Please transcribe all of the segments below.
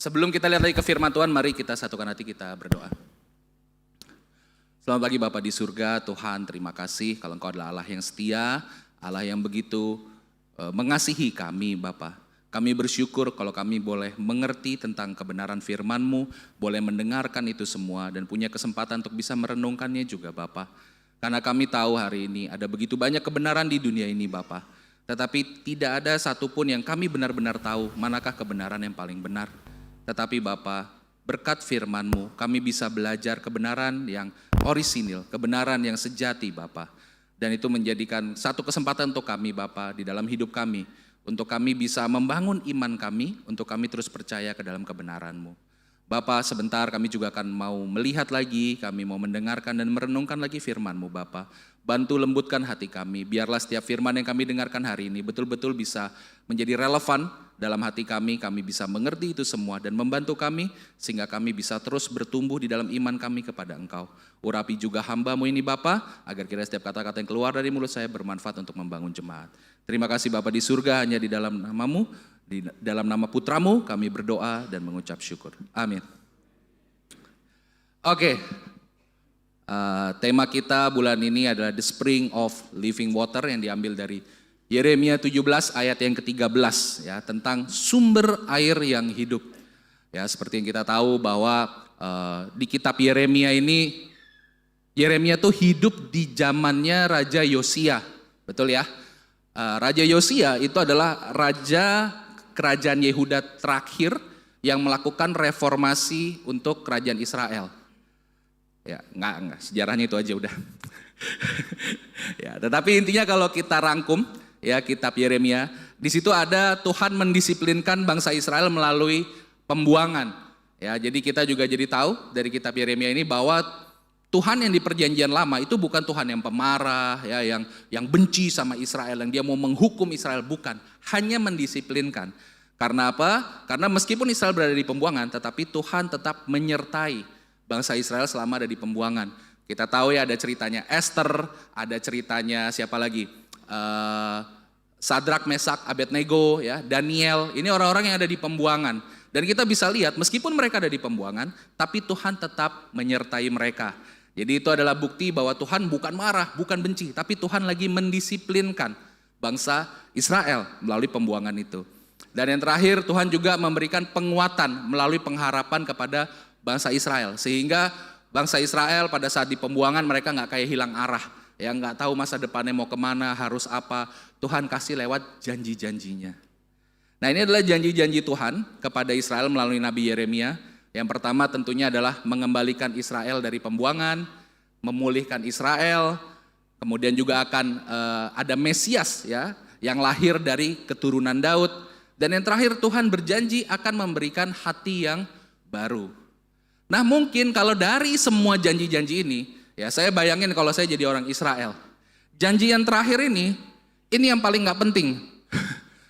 Sebelum kita lihat lagi ke firman Tuhan, mari kita satukan hati, kita berdoa. Selamat pagi Bapa di surga, Tuhan terima kasih kalau Engkau adalah Allah yang setia, Allah yang begitu mengasihi kami Bapa. Kami bersyukur kalau kami boleh mengerti tentang kebenaran firman-Mu, boleh mendengarkan itu semua dan punya kesempatan untuk bisa merenungkannya juga Bapa. Karena kami tahu hari ini ada begitu banyak kebenaran di dunia ini Bapa. Tetapi tidak ada satupun yang kami benar-benar tahu manakah kebenaran yang paling benar. Tetapi Bapa, berkat firman-Mu kami bisa belajar kebenaran yang orisinil, kebenaran yang sejati Bapa. Dan itu menjadikan satu kesempatan untuk kami Bapa di dalam hidup kami. Untuk kami bisa membangun iman kami, untuk kami terus percaya ke dalam kebenaran-Mu. Bapa, sebentar kami juga akan mau melihat lagi, kami mau mendengarkan dan merenungkan lagi firman-Mu Bapa. Bantu lembutkan hati kami, biarlah setiap firman yang kami dengarkan hari ini betul-betul bisa menjadi relevan dalam hati kami bisa mengerti itu semua dan membantu kami sehingga kami bisa terus bertumbuh di dalam iman kami kepada Engkau. Urapi juga hamba-Mu ini Bapa, agar kira setiap kata-kata yang keluar dari mulut saya bermanfaat untuk membangun jemaat. Terima kasih Bapa di surga, hanya di dalam nama-Mu, di dalam nama Putra-Mu kami berdoa dan mengucap syukur. Amin. Oke. Tema kita bulan ini adalah The Spring of Living Water yang diambil dari Yeremia 17 ayat yang ke-13 ya, tentang sumber air yang hidup. Ya, seperti yang kita tahu bahwa di kitab Yeremia ini Yeremia tuh hidup di zamannya Raja Yosia. Betul ya? Raja Yosia itu adalah raja kerajaan Yehuda terakhir yang melakukan reformasi untuk kerajaan Israel. Ya, enggak, sejarahnya itu aja udah. Ya, tetapi intinya kalau kita rangkum ya kitab Yeremia, di situ ada Tuhan mendisiplinkan bangsa Israel melalui pembuangan. Ya, jadi kita juga jadi tahu dari kitab Yeremia ini bahwa Tuhan yang di perjanjian lama itu bukan Tuhan yang pemarah, ya, yang benci sama Israel, yang dia mau menghukum Israel, bukan, hanya mendisiplinkan. Karena apa? Karena meskipun Israel berada di pembuangan, tetapi Tuhan tetap menyertai bangsa Israel selama ada di pembuangan. Kita tahu ya ada ceritanya Esther, ada ceritanya siapa lagi? Sadrak, Mesak, Abednego, ya, Daniel. Ini orang-orang yang ada di pembuangan. Dan kita bisa lihat meskipun mereka ada di pembuangan, tapi Tuhan tetap menyertai mereka. Jadi itu adalah bukti bahwa Tuhan bukan marah, bukan benci, tapi Tuhan lagi mendisiplinkan bangsa Israel melalui pembuangan itu. Dan yang terakhir, Tuhan juga memberikan penguatan melalui pengharapan kepada bangsa Israel, sehingga bangsa Israel pada saat di pembuangan mereka nggak kayak hilang arah, ya nggak tahu masa depannya mau kemana, harus apa. Tuhan kasih lewat janji-janjinya. Nah, ini adalah janji-janji Tuhan kepada Israel melalui Nabi Yeremia. Yang pertama tentunya adalah mengembalikan Israel dari pembuangan, memulihkan Israel, kemudian juga akan ada Mesias ya yang lahir dari keturunan Daud, dan yang terakhir Tuhan berjanji akan memberikan hati yang baru. Nah, mungkin kalau dari semua janji-janji ini, ya saya bayangin kalau saya jadi orang Israel. Janji yang terakhir ini yang paling gak penting.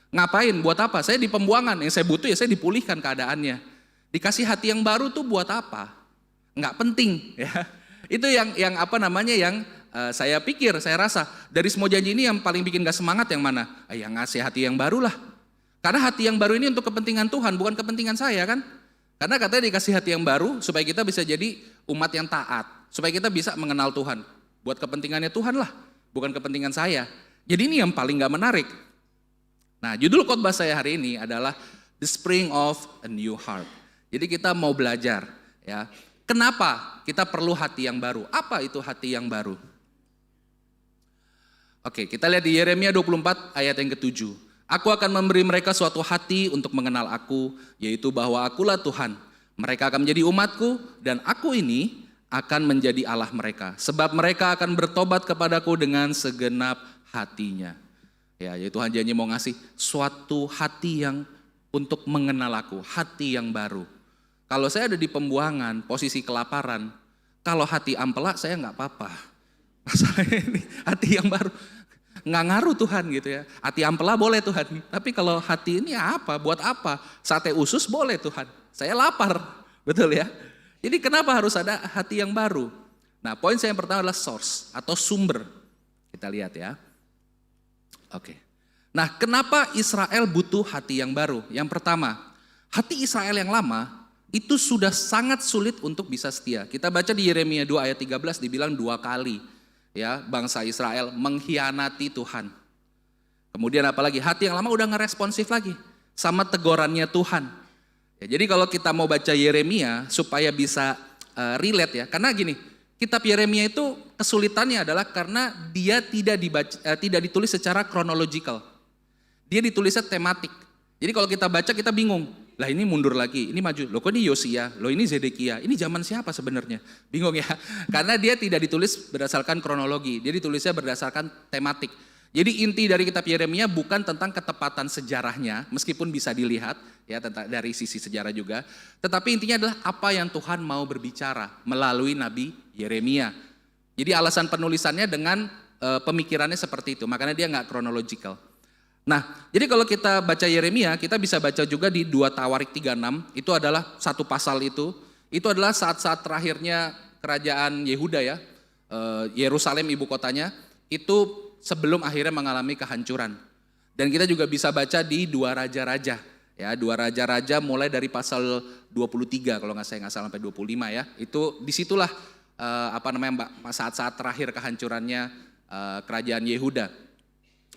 Ngapain, buat apa? Saya di pembuangan, yang saya butuh ya saya dipulihkan keadaannya. Dikasih hati yang baru tuh buat apa? Nggak penting. Ya. Itu yang apa namanya yang saya pikir, saya rasa. Dari semua janji ini yang paling bikin gak semangat yang mana? Yang ngasih hati yang baru lah. Karena hati yang baru ini untuk kepentingan Tuhan, bukan kepentingan saya kan? Karena katanya dikasih hati yang baru supaya kita bisa jadi umat yang taat. Supaya kita bisa mengenal Tuhan. Buat kepentingannya Tuhan lah, bukan kepentingan saya. Jadi ini yang paling gak menarik. Nah, judul khotbah saya hari ini adalah The Spring of a New Heart. Jadi kita mau belajar ya. Kenapa kita perlu hati yang baru? Apa itu hati yang baru? Oke, kita lihat di Yeremia 24 ayat yang ke-7. Aku akan memberi mereka suatu hati untuk mengenal aku, yaitu bahwa akulah Tuhan. Mereka akan menjadi umatku dan aku ini akan menjadi Allah mereka. Sebab mereka akan bertobat kepadaku dengan segenap hatinya. Ya, jadi Tuhan janji mau ngasih suatu hati yang untuk mengenal aku, hati yang baru. Kalau saya ada di pembuangan, posisi kelaparan, kalau hati ampela saya nggak apa-apa. Masalahnya ini hati yang baru. Nggak ngaruh Tuhan gitu ya. Hati ampela boleh Tuhan. Tapi kalau hati ini apa? Buat apa? Sate usus boleh Tuhan. Saya lapar. Betul ya? Jadi kenapa harus ada hati yang baru? Nah, poin saya yang pertama adalah source atau sumber. Kita lihat ya. Oke. Nah, kenapa Israel butuh hati yang baru? Yang pertama, Hati Israel yang lama itu sudah sangat sulit untuk bisa setia. Kita baca di Yeremia 2 ayat 13 dibilang 2 kali ya bangsa Israel mengkhianati Tuhan. Kemudian apalagi hati yang lama udah gak responsif lagi sama tegurannya Tuhan. Ya, jadi kalau kita mau baca Yeremia supaya bisa relate ya, karena gini, kitab Yeremia itu kesulitannya adalah karena dia tidak ditulis secara kronologikal. Dia ditulisnya tematik. Jadi kalau kita baca kita bingung. Lah ini mundur lagi, ini maju. Loh kok ini Yosia, loh ini Zedekia. Ini zaman siapa sebenarnya? Bingung ya. Karena dia tidak ditulis berdasarkan kronologi, dia ditulisnya berdasarkan tematik. Jadi inti dari kitab Yeremia bukan tentang ketepatan sejarahnya, meskipun bisa dilihat ya dari sisi sejarah juga. Tetapi intinya adalah apa yang Tuhan mau berbicara melalui Nabi Yeremia. Jadi alasan penulisannya dengan pemikirannya seperti itu, makanya dia nggak kronologikal. Nah, jadi kalau kita baca Yeremia, kita bisa baca juga di 2 Tawarik 36, itu adalah satu pasal itu adalah saat-saat terakhirnya kerajaan Yehuda ya, Yerusalem ibu kotanya, itu sebelum akhirnya mengalami kehancuran. Dan kita juga bisa baca di 2 Raja-Raja, ya 2 Raja-Raja mulai dari pasal 23 kalau saya nggak salah sampai 25 ya, itu disitulah saat-saat terakhir kehancurannya kerajaan Yehuda.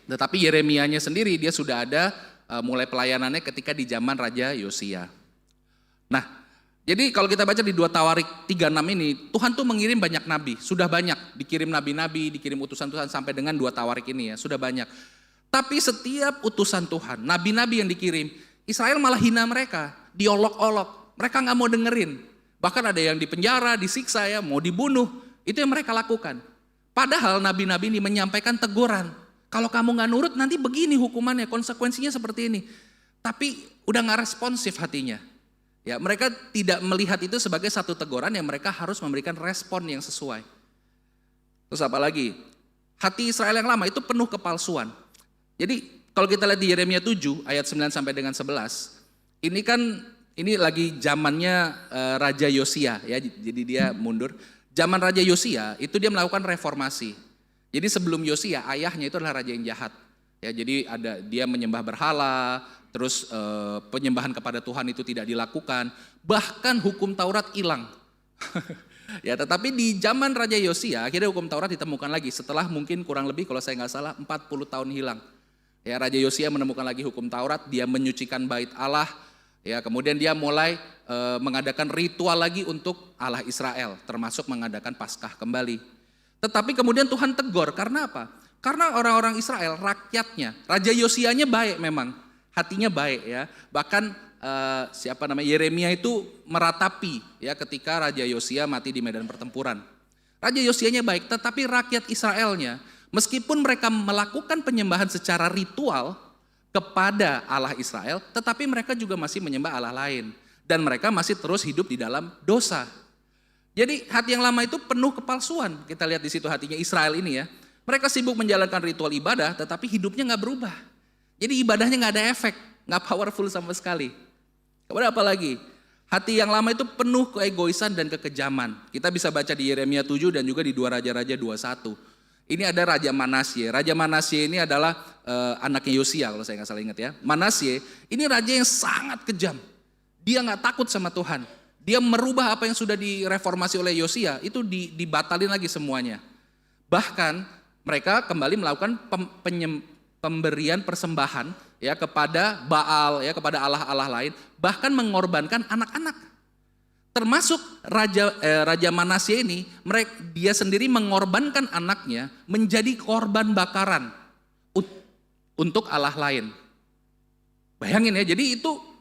Tetapi Yeremianya sendiri dia sudah ada mulai pelayanannya ketika di zaman Raja Yosia. Nah, jadi kalau kita baca di 2 Tawarik 36 ini, Tuhan tuh mengirim banyak nabi, sudah banyak dikirim nabi-nabi, dikirim utusan-utusan sampai dengan 2 Tawarik ini ya, sudah banyak. Tapi setiap utusan Tuhan, nabi-nabi yang dikirim, Israel malah hina mereka, diolok-olok, mereka nggak mau dengerin. Bahkan ada yang dipenjara, disiksa ya, mau dibunuh, itu yang mereka lakukan. Padahal nabi-nabi ini menyampaikan teguran. Kalau kamu gak nurut nanti begini hukumannya, konsekuensinya seperti ini. Tapi udah gak responsif hatinya. Ya, mereka tidak melihat itu sebagai satu teguran yang mereka harus memberikan respon yang sesuai. Terus apa lagi? Hati Israel yang lama itu penuh kepalsuan. Jadi kalau kita lihat di Yeremia 7 ayat 9 sampai dengan 11, ini lagi zamannya Raja Yosia ya, jadi dia mundur. Zaman Raja Yosia itu dia melakukan reformasi. Jadi sebelum Yosia, ayahnya itu adalah raja yang jahat. Ya, jadi dia menyembah berhala, terus penyembahan kepada Tuhan itu tidak dilakukan, bahkan hukum Taurat hilang. Ya, tetapi di zaman Raja Yosia, akhirnya hukum Taurat ditemukan lagi setelah mungkin kurang lebih kalau saya nggak salah 40 tahun hilang. Ya, Raja Yosia menemukan lagi hukum Taurat, dia menyucikan bait Allah. Ya, kemudian dia mulai mengadakan ritual lagi untuk Allah Israel, termasuk mengadakan Paskah kembali. Tetapi kemudian Tuhan tegur, karena apa? Karena orang-orang Israel, rakyatnya, Raja Yosianya baik memang, hatinya baik ya. Bahkan Yeremia itu meratapi ya ketika Raja Yosia mati di medan pertempuran. Raja Yosianya baik, tetapi rakyat Israelnya, meskipun mereka melakukan penyembahan secara ritual kepada Allah Israel, tetapi mereka juga masih menyembah Allah lain. Dan mereka masih terus hidup di dalam dosa. Jadi hati yang lama itu penuh kepalsuan. Kita lihat di situ hatinya Israel ini ya. Mereka sibuk menjalankan ritual ibadah, tetapi hidupnya nggak berubah. Jadi ibadahnya nggak ada efek, nggak powerful sama sekali. Kemudian apa lagi? Hati yang lama itu penuh keegoisan dan kekejaman. Kita bisa baca di Yeremia 7 dan juga di 2 Raja-Raja 21. Ini ada Raja Manasye. Raja Manasye ini adalah anaknya Yosia kalau saya nggak salah ingat ya. Manasye ini raja yang sangat kejam. Dia nggak takut sama Tuhan. Dia merubah apa yang sudah direformasi oleh Yosia, itu dibatalin lagi semuanya. Bahkan mereka kembali melakukan pemberian persembahan ya kepada Baal, ya kepada allah-allah lain, bahkan mengorbankan anak-anak. Termasuk Raja Manasye ini, dia sendiri mengorbankan anaknya menjadi korban bakaran untuk allah lain. Bayangin ya, jadi itu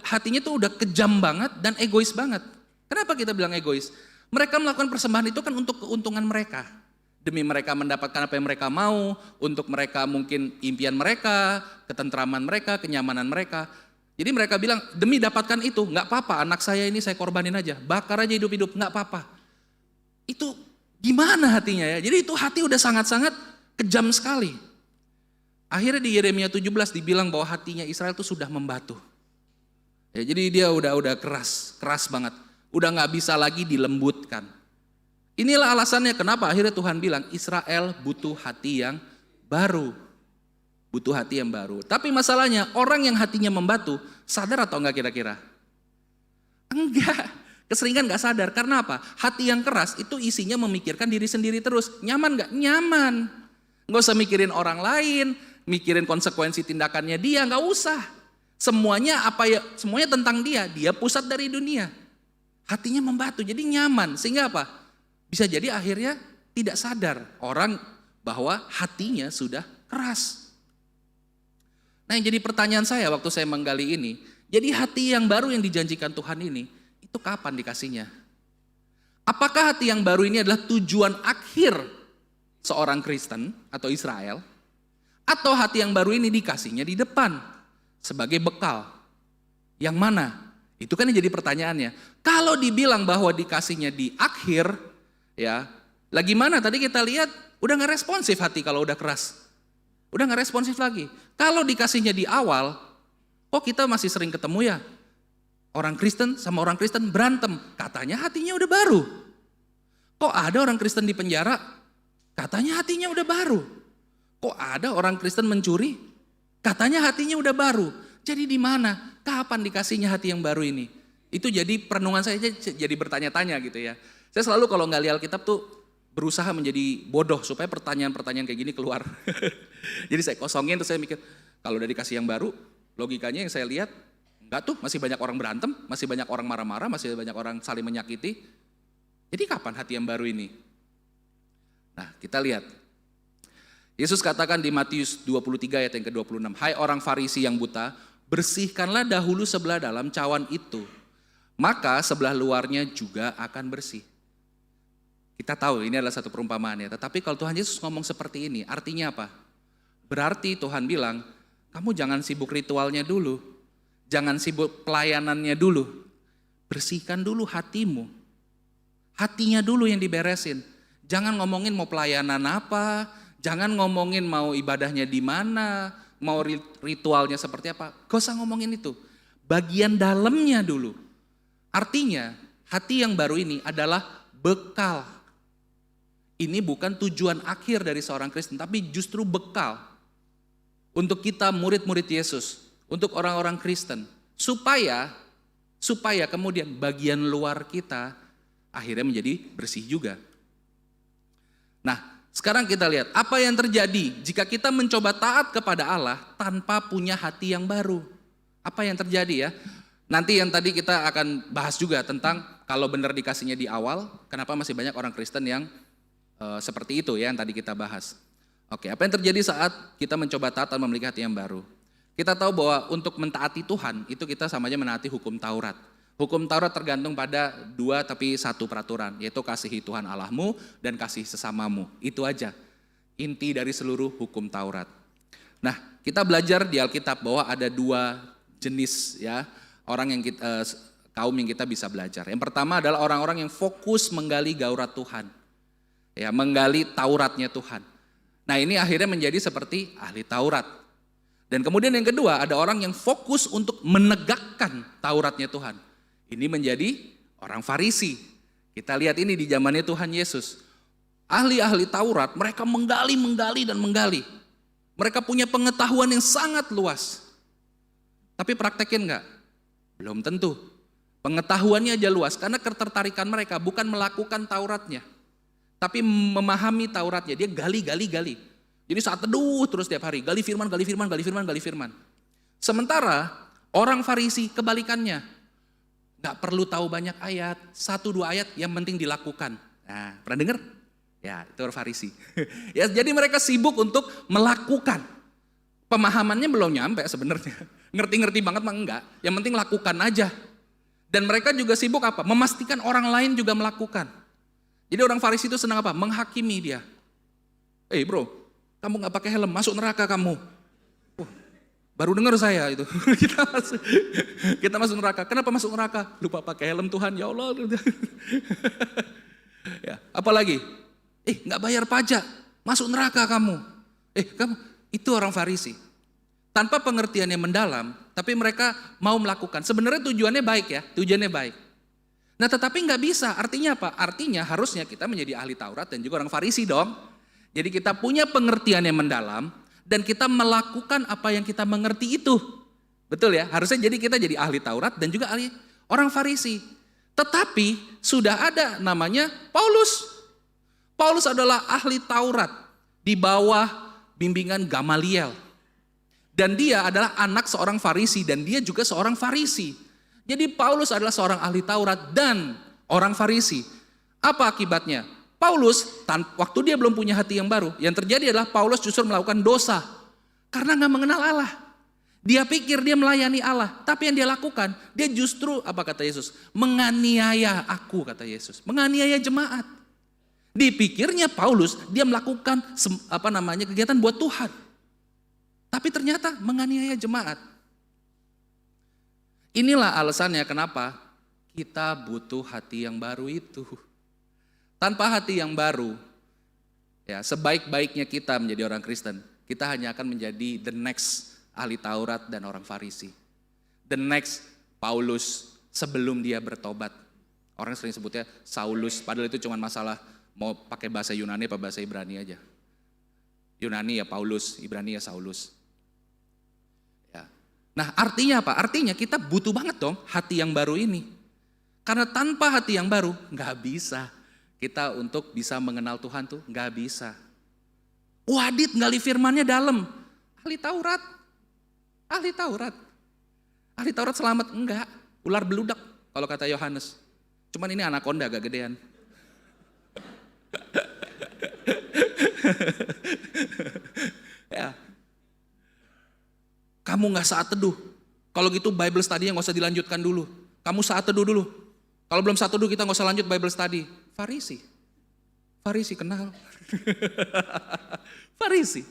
hatinya tuh udah kejam banget dan egois banget. Kenapa kita bilang egois? Mereka melakukan persembahan itu kan untuk keuntungan mereka. Demi mereka mendapatkan apa yang mereka mau, untuk mereka mungkin impian mereka, ketentraman mereka, kenyamanan mereka. Jadi mereka bilang, demi dapatkan itu, gak apa-apa, anak saya ini saya korbanin aja, bakar aja hidup-hidup, gak apa-apa. Itu gimana hatinya ya? Jadi itu hati udah sangat-sangat kejam sekali. Akhirnya di Yeremia 17 dibilang bahwa hatinya Israel itu sudah membatu. Ya, jadi dia udah keras banget, udah nggak bisa lagi dilembutkan. Inilah alasannya kenapa akhirnya Tuhan bilang Israel butuh hati yang baru. butuh hati yang baru. Tapi masalahnya orang yang hatinya membatu, sadar atau enggak kira-kira? Enggak, keseringan enggak sadar. Karena apa? Hati yang keras itu isinya memikirkan diri sendiri terus. Nyaman enggak? Nyaman. Enggak usah mikirin orang lain, mikirin konsekuensi tindakannya dia, enggak usah. Semuanya semuanya tentang dia pusat dari dunia. Hatinya membatu, jadi nyaman. Sehingga apa? Bisa jadi akhirnya tidak sadar orang bahwa hatinya sudah keras. Nah, yang jadi pertanyaan saya waktu saya menggali ini, jadi hati yang baru yang dijanjikan Tuhan ini, itu kapan dikasihnya? Apakah hati yang baru ini adalah tujuan akhir seorang Kristen atau Israel? Atau hati yang baru ini dikasihnya di depan sebagai bekal? Yang mana? Itu kan yang jadi pertanyaannya. Kalau dibilang bahwa dikasihnya di akhir, ya, lagi mana? Tadi kita lihat udah gak responsif hati kalau udah keras. Udah gak responsif lagi. Kalau dikasihnya di awal, kok kita masih sering ketemu ya? Orang Kristen sama orang Kristen berantem, katanya hatinya udah baru. Kok ada orang Kristen di penjara, katanya hatinya udah baru. Kok ada orang Kristen mencuri, katanya hatinya udah baru. Jadi di mana? Kapan dikasihnya hati yang baru ini? Itu jadi perenungan saya jadi bertanya-tanya gitu ya. Saya selalu kalau nggak lihat Alkitab tuh berusaha menjadi bodoh supaya pertanyaan-pertanyaan kayak gini keluar. Jadi saya kosongin terus saya mikir, kalau udah dikasih yang baru, logikanya yang saya lihat, enggak tuh, masih banyak orang berantem, masih banyak orang marah-marah, masih banyak orang saling menyakiti. Jadi kapan hati yang baru ini? Nah, kita lihat. Yesus katakan di Matius 23 ayat yang ke-26, "Hai orang Farisi yang buta, bersihkanlah dahulu sebelah dalam cawan itu, maka sebelah luarnya juga akan bersih." Kita tahu ini adalah satu perumpamaan ya, tetapi kalau Tuhan Yesus ngomong seperti ini, artinya apa? Berarti Tuhan bilang, kamu jangan sibuk ritualnya dulu, jangan sibuk pelayanannya dulu, bersihkan dulu hatimu. Hatinya dulu yang diberesin. Jangan ngomongin mau pelayanan apa, jangan ngomongin mau ibadahnya di mana, mau ritualnya seperti apa. Gak usah ngomongin itu. Bagian dalamnya dulu. Artinya hati yang baru ini adalah bekal. Ini bukan tujuan akhir dari seorang Kristen, tapi justru bekal untuk kita murid-murid Yesus, untuk orang-orang Kristen, supaya kemudian bagian luar kita akhirnya menjadi bersih juga. Nah, sekarang kita lihat apa yang terjadi jika kita mencoba taat kepada Allah tanpa punya hati yang baru. Apa yang terjadi ya? Nanti yang tadi kita akan bahas juga tentang kalau benar dikasihnya di awal, kenapa masih banyak orang Kristen yang seperti itu ya yang tadi kita bahas. Oke, apa yang terjadi saat kita mencoba taat dan memiliki hati yang baru? Kita tahu bahwa untuk mentaati Tuhan itu kita sama aja menaati hukum Taurat. Hukum Taurat tergantung pada dua tapi satu peraturan, yaitu kasihi Tuhan Allahmu dan kasih sesamamu. Itu aja inti dari seluruh hukum Taurat. Nah, kita belajar di Alkitab bahwa ada dua jenis ya orang yang kaum yang kita bisa belajar. Yang pertama adalah orang-orang yang fokus menggali Gaurat Tuhan. Ya, menggali Tauratnya Tuhan. Nah, ini akhirnya menjadi seperti ahli Taurat. Dan kemudian yang kedua, ada orang yang fokus untuk menegakkan Tauratnya Tuhan. Ini menjadi orang Farisi. Kita lihat ini di zamannya Tuhan Yesus. Ahli-ahli Taurat, mereka menggali dan menggali. Mereka punya pengetahuan yang sangat luas. Tapi praktekin enggak? Belum tentu. Pengetahuannya aja luas, karena ketertarikan mereka bukan melakukan Tauratnya, tapi memahami Tauratnya. Dia gali. Jadi saat teduh terus tiap hari, gali firman. Sementara orang Farisi kebalikannya. Gak perlu tahu banyak ayat, 1-2 ayat yang penting dilakukan. Nah, pernah dengar? Ya, itu orang Farisi. Ya, jadi mereka sibuk untuk melakukan. Pemahamannya belum nyampe sebenarnya. Ngerti-ngerti banget mah enggak, yang penting lakukan aja. Dan mereka juga sibuk apa? Memastikan orang lain juga melakukan. Jadi orang Farisi itu senang apa? Menghakimi dia. Bro, kamu gak pakai helm, masuk neraka kamu. Baru dengar saya itu. kita masuk neraka. Kenapa masuk neraka? Lupa pakai helm Tuhan, ya Allah. Ya, apalagi? Gak bayar pajak, masuk neraka kamu. Kamu itu orang Farisi. Tanpa pengertian yang mendalam, tapi mereka mau melakukan. Sebenarnya tujuannya baik ya, tujuannya baik. Nah, tetapi nggak bisa, artinya apa? Artinya harusnya kita menjadi ahli Taurat dan juga orang Farisi dong. Jadi kita punya pengertian yang mendalam dan kita melakukan apa yang kita mengerti itu. Betul ya? Harusnya jadi kita jadi ahli Taurat dan juga ahli orang Farisi. Tetapi sudah ada namanya Paulus. Paulus adalah ahli Taurat di bawah bimbingan Gamaliel. Dan dia adalah anak seorang Farisi dan dia juga seorang Farisi. Jadi Paulus adalah seorang ahli Taurat dan orang Farisi. Apa akibatnya? Paulus, waktu dia belum punya hati yang baru, yang terjadi adalah Paulus justru melakukan dosa. Karena gak mengenal Allah. Dia pikir dia melayani Allah, tapi yang dia lakukan, dia justru, apa kata Yesus? Menganiaya aku, kata Yesus. Menganiaya jemaat. Dipikirnya Paulus, dia melakukan kegiatan buat Tuhan. Tapi ternyata menganiaya jemaat. Inilah alasannya kenapa kita butuh hati yang baru itu. Tanpa hati yang baru, ya sebaik-baiknya kita menjadi orang Kristen, kita hanya akan menjadi the next ahli Taurat dan orang Farisi. The next Paulus sebelum dia bertobat. Orang sering sebutnya Saulus, padahal itu cuma masalah mau pakai bahasa Yunani apa bahasa Ibrani aja. Yunani ya Paulus, Ibrani ya Saulus. Ya. Nah artinya apa? Artinya kita butuh banget dong hati yang baru ini. Karena tanpa hati yang baru nggak bisa. Kita untuk bisa mengenal Tuhan tuh nggak bisa. Wadid gali firmannya dalam. Ahli Taurat. Ahli Taurat. Ahli Taurat selamat? Enggak. Ular beludak kalau kata Yohanes. Cuman ini anaconda agak gedean. Ya. Kamu nggak saat teduh. Kalau gitu Bible study-nya nggak usah dilanjutkan dulu. Kamu saat teduh dulu. Kalau belum saat teduh kita nggak usah lanjut Bible study. Farisi. Farisi kenal. Farisi.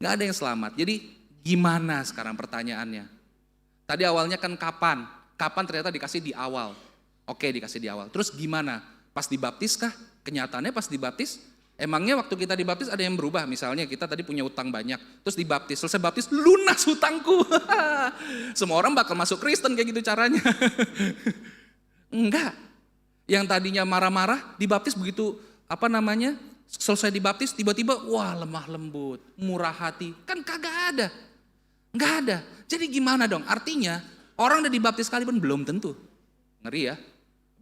Nggak ada yang selamat. Jadi gimana sekarang pertanyaannya? Tadi awalnya kan kapan? Kapan ternyata dikasih di awal. Oke dikasih di awal. Terus gimana? Pas dibaptis kah? Kenyataannya pas dibaptis, emangnya waktu kita dibaptis ada yang berubah? Misalnya kita tadi punya utang banyak, terus dibaptis, selesai baptis, lunas hutangku. Semua orang bakal masuk Kristen kayak gitu caranya. Enggak. Yang tadinya marah-marah, dibaptis begitu, selesai dibaptis, tiba-tiba, wah lemah lembut, murah hati. Kan kagak ada. Enggak ada. Jadi gimana dong? Artinya, orang udah dibaptis sekalipun belum tentu. Ngeri ya.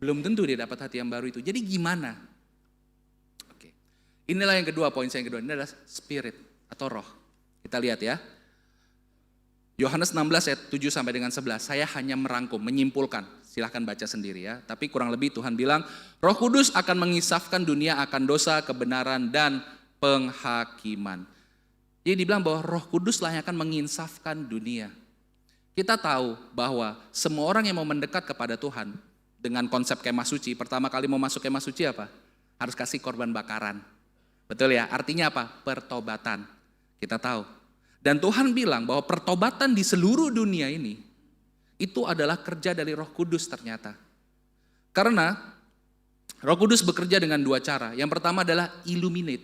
Belum tentu dia dapat hati yang baru itu. Jadi gimana? Oke. Inilah yang kedua, poin saya yang kedua. Ini adalah spirit atau roh. Kita lihat ya. Yohanes 16 ayat 7 sampai dengan 11. Saya hanya merangkum, menyimpulkan. Silahkan baca sendiri ya. Tapi kurang lebih Tuhan bilang, Roh Kudus akan mengisafkan dunia akan dosa, kebenaran, dan penghakiman. Jadi dibilang bahwa Roh Kuduslah yang akan menginsafkan dunia. Kita tahu bahwa semua orang yang mau mendekat kepada Tuhan, dengan konsep kemah suci, pertama kali mau masuk kemah suci apa? Harus kasih korban bakaran. Betul ya? Artinya apa? Pertobatan. Kita tahu. Dan Tuhan bilang bahwa pertobatan di seluruh dunia ini, itu adalah kerja dari Roh Kudus ternyata. Karena Roh Kudus bekerja dengan dua cara. Yang pertama adalah illuminate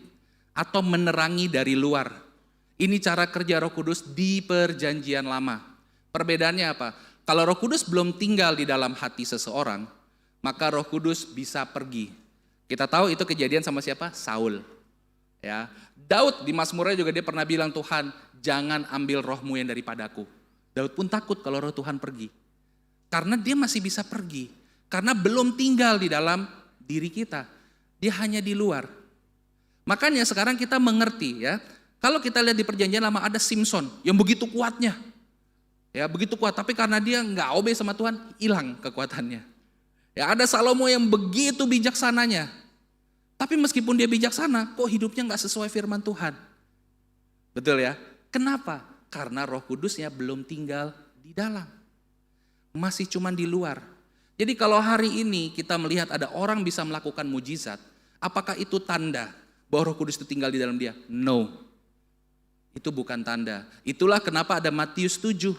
atau menerangi dari luar. Ini cara kerja Roh Kudus di Perjanjian Lama. Perbedaannya apa? Kalau Roh Kudus belum tinggal di dalam hati seseorang, maka Roh Kudus bisa pergi. Kita tahu itu kejadian sama siapa? Saul. Ya, Daud di Mazmurnya juga dia pernah bilang, Tuhan jangan ambil rohmu yang daripadaku. Daud pun takut kalau roh Tuhan pergi. Karena dia masih bisa pergi. Karena belum tinggal di dalam diri kita. Dia hanya di luar. Makanya sekarang kita mengerti ya. Kalau kita lihat di Perjanjian Lama ada Simson yang begitu kuatnya. Ya begitu kuat, tapi karena dia nggak obey sama Tuhan, hilang kekuatannya. Ya ada Salomo yang begitu bijaksananya. Tapi meskipun dia bijaksana, kok hidupnya nggak sesuai firman Tuhan. Betul ya? Kenapa? Karena Roh Kudusnya belum tinggal di dalam. Masih cuman di luar. Jadi kalau hari ini kita melihat ada orang bisa melakukan mujizat, apakah itu tanda bahwa Roh Kudus itu tinggal di dalam dia? No. Itu bukan tanda. Itulah kenapa ada Matius 7.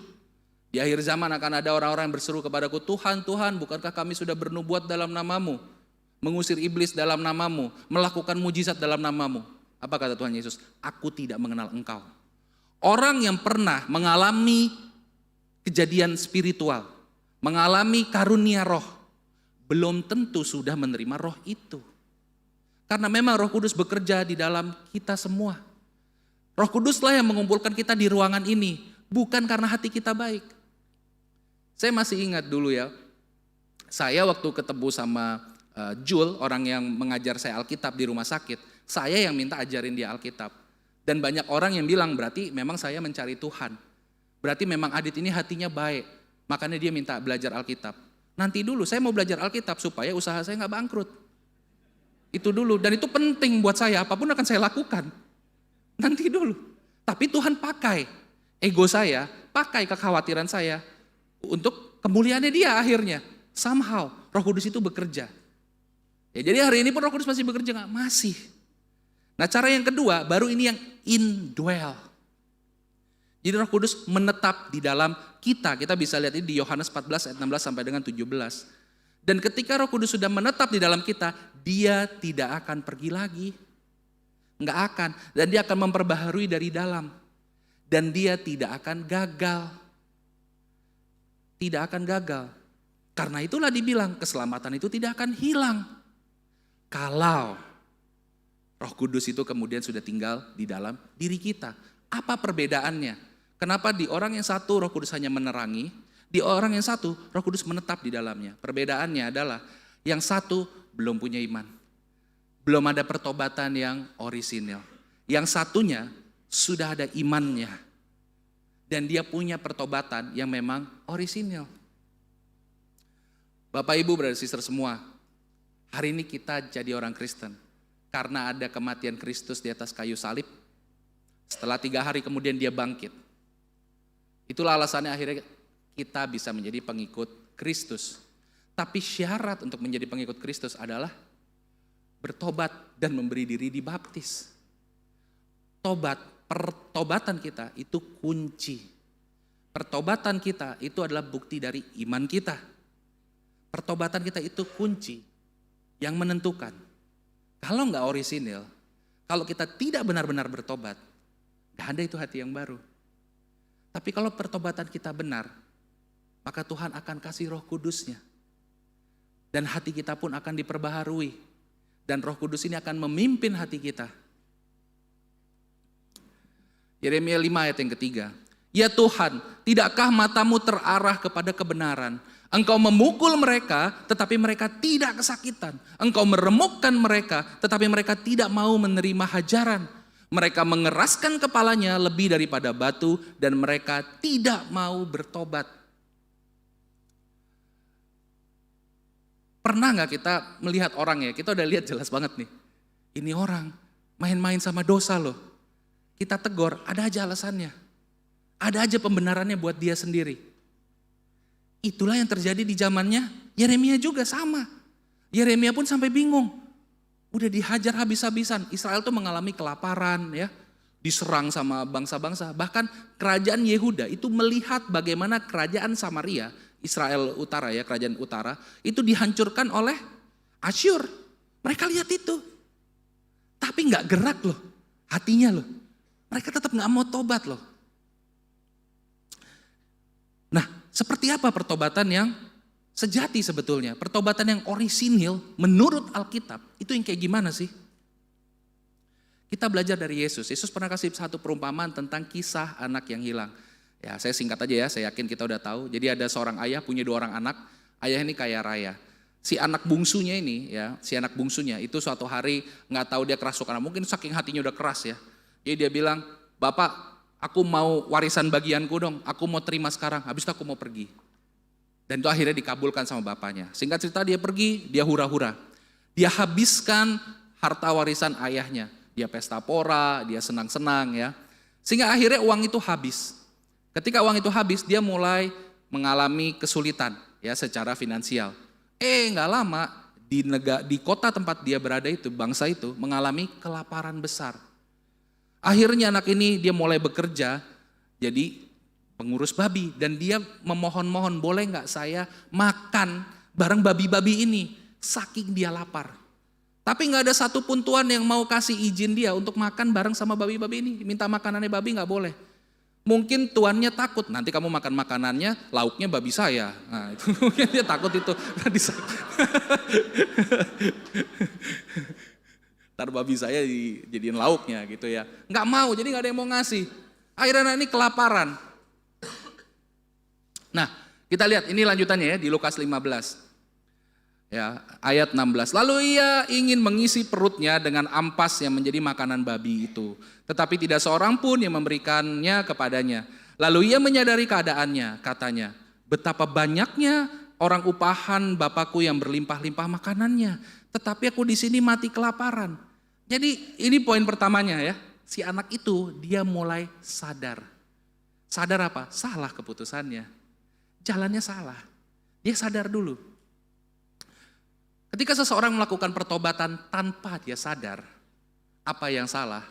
Di akhir zaman akan ada orang-orang yang berseru kepadaku, Tuhan, Tuhan, bukankah kami sudah bernubuat dalam namamu? Mengusir iblis dalam namamu, melakukan mujizat dalam namamu. Apa kata Tuhan Yesus? Aku tidak mengenal engkau. Orang yang pernah mengalami kejadian spiritual, mengalami karunia roh, belum tentu sudah menerima roh itu. Karena memang Roh Kudus bekerja di dalam kita semua. Roh Kuduslah yang mengumpulkan kita di ruangan ini, bukan karena hati kita baik. Saya masih ingat dulu ya, saya waktu ketemu sama Jul, orang yang mengajar saya Alkitab di rumah sakit, saya yang minta ajarin dia Alkitab. Dan banyak orang yang bilang berarti memang saya mencari Tuhan. Berarti memang Adit ini hatinya baik, makanya dia minta belajar Alkitab. Nanti dulu saya mau belajar Alkitab supaya usaha saya gak bangkrut. Itu dulu, dan itu penting buat saya, apapun akan saya lakukan. Nanti dulu. Tapi Tuhan pakai ego saya, pakai kekhawatiran saya untuk kemuliaannya dia akhirnya. Somehow Roh Kudus itu bekerja. Ya, jadi hari ini pun Roh Kudus masih bekerja nggak? Masih. Nah, cara yang kedua baru ini yang indwell. Jadi Roh Kudus menetap di dalam kita. Kita bisa lihat ini di Yohanes 14 ayat 16 sampai dengan 17. Dan ketika Roh Kudus sudah menetap di dalam kita, dia tidak akan pergi lagi. Nggak akan. Dan dia akan memperbaharui dari dalam. Dan dia tidak akan gagal. Tidak akan gagal. Karena itulah dibilang keselamatan itu tidak akan hilang. Kalau Roh Kudus itu kemudian sudah tinggal di dalam diri kita. Apa perbedaannya? Kenapa di orang yang satu Roh Kudus hanya menerangi, di orang yang satu Roh Kudus menetap di dalamnya? Perbedaannya adalah yang satu belum punya iman. Belum ada pertobatan yang orisinil. Yang satunya sudah ada imannya. Dan dia punya pertobatan yang memang orisinil. Bapak, Ibu, Brother, Sister semua, hari ini kita jadi orang Kristen. Karena ada kematian Kristus di atas kayu salib. Setelah 3 hari kemudian dia bangkit. Itulah alasannya akhirnya kita bisa menjadi pengikut Kristus. Tapi syarat untuk menjadi pengikut Kristus adalah bertobat dan memberi diri dibaptis. Pertobatan kita itu kunci. Pertobatan kita itu adalah bukti dari iman kita. Pertobatan kita itu kunci yang menentukan. Kalau nggak orisinil, kalau kita tidak benar-benar bertobat, nggak ada itu hati yang baru. Tapi kalau pertobatan kita benar, maka Tuhan akan kasih Roh Kudusnya. Dan hati kita pun akan diperbaharui. Dan Roh Kudus ini akan memimpin hati kita. Yeremia 5 ayat yang ketiga. Ya Tuhan, tidakkah matamu terarah kepada kebenaran? Engkau memukul mereka, tetapi mereka tidak kesakitan. Engkau meremukkan mereka, tetapi mereka tidak mau menerima hajaran. Mereka mengeraskan kepalanya lebih daripada batu, dan mereka tidak mau bertobat. Pernah gak kita melihat orang ya, kita udah lihat jelas banget nih. Ini orang main-main sama dosa loh. Kita tegur, ada aja alasannya. Ada aja pembenarannya buat dia sendiri. Itulah yang terjadi di zamannya Yeremia juga sama. Yeremia pun sampai bingung. Udah dihajar habis-habisan. Israel tuh mengalami kelaparan ya. Diserang sama bangsa-bangsa. Bahkan kerajaan Yehuda itu melihat bagaimana kerajaan Samaria, Israel utara ya, kerajaan utara, itu dihancurkan oleh Asyur. Mereka lihat itu. Tapi gak gerak loh hatinya loh. Mereka tetap gak mau tobat loh. Nah, seperti apa pertobatan yang sejati sebetulnya? Pertobatan yang orisinil menurut Alkitab, itu yang kayak gimana sih? Kita belajar dari Yesus. Yesus pernah kasih satu perumpamaan tentang kisah anak yang hilang. Ya, saya singkat aja ya, saya yakin kita udah tahu. Jadi ada seorang ayah punya 2 orang anak, ayah ini kaya raya. Si anak bungsunya ini ya, si anak bungsunya itu suatu hari gak tahu dia kerasukan, mungkin saking hatinya udah keras ya. Jadi dia bilang, "Bapak, aku mau warisan bagianku dong, aku mau terima sekarang, habis itu aku mau pergi." Dan itu akhirnya dikabulkan sama bapaknya. Singkat cerita dia pergi, dia hura-hura. Dia habiskan harta warisan ayahnya. Dia pesta pora, dia senang-senang ya. Sehingga akhirnya uang itu habis. Ketika uang itu habis, dia mulai mengalami kesulitan ya secara finansial. Nggak lama di kota tempat dia berada itu, bangsa itu mengalami kelaparan besar. Akhirnya anak ini dia mulai bekerja jadi pengurus babi. Dan dia memohon-mohon, boleh gak saya makan bareng babi-babi ini. Saking dia lapar. Tapi gak ada satupun tuan yang mau kasih izin dia untuk makan bareng sama babi-babi ini. Minta makanannya babi gak boleh. Mungkin tuannya takut, nanti kamu makan makanannya lauknya babi saya. Nah itu mungkin dia takut itu. Ntar babi saya dijadiin lauknya gitu ya. Nggak mau, jadi nggak ada yang mau ngasih. Akhirnya anak ini kelaparan. Nah, kita lihat ini lanjutannya ya di Lukas 15. Ya, ayat 16. Lalu ia ingin mengisi perutnya dengan ampas yang menjadi makanan babi itu. Tetapi tidak seorang pun yang memberikannya kepadanya. Lalu ia menyadari keadaannya, katanya, betapa banyaknya orang upahan Bapakku yang berlimpah-limpah makanannya. Tetapi aku di sini mati kelaparan. Jadi ini poin pertamanya ya. Si anak itu dia mulai sadar. Sadar apa? Salah keputusannya. Jalannya salah. Dia sadar dulu. Ketika seseorang melakukan pertobatan tanpa dia sadar apa yang salah,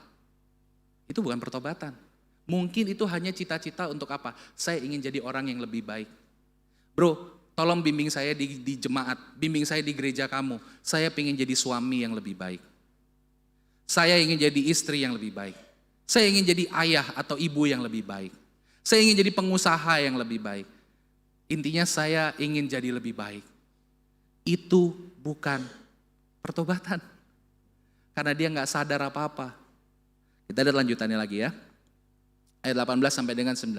itu bukan pertobatan. Mungkin itu hanya cita-cita untuk apa? Saya ingin jadi orang yang lebih baik. Bro, tolong bimbing saya di jemaat, bimbing saya di gereja kamu. Saya ingin jadi suami yang lebih baik. Saya ingin jadi istri yang lebih baik. Saya ingin jadi ayah atau ibu yang lebih baik. Saya ingin jadi pengusaha yang lebih baik. Intinya saya ingin jadi lebih baik. Itu bukan pertobatan. Karena dia nggak sadar apa-apa. Kita lihat lanjutannya lagi ya. Ayat 18 sampai dengan 19.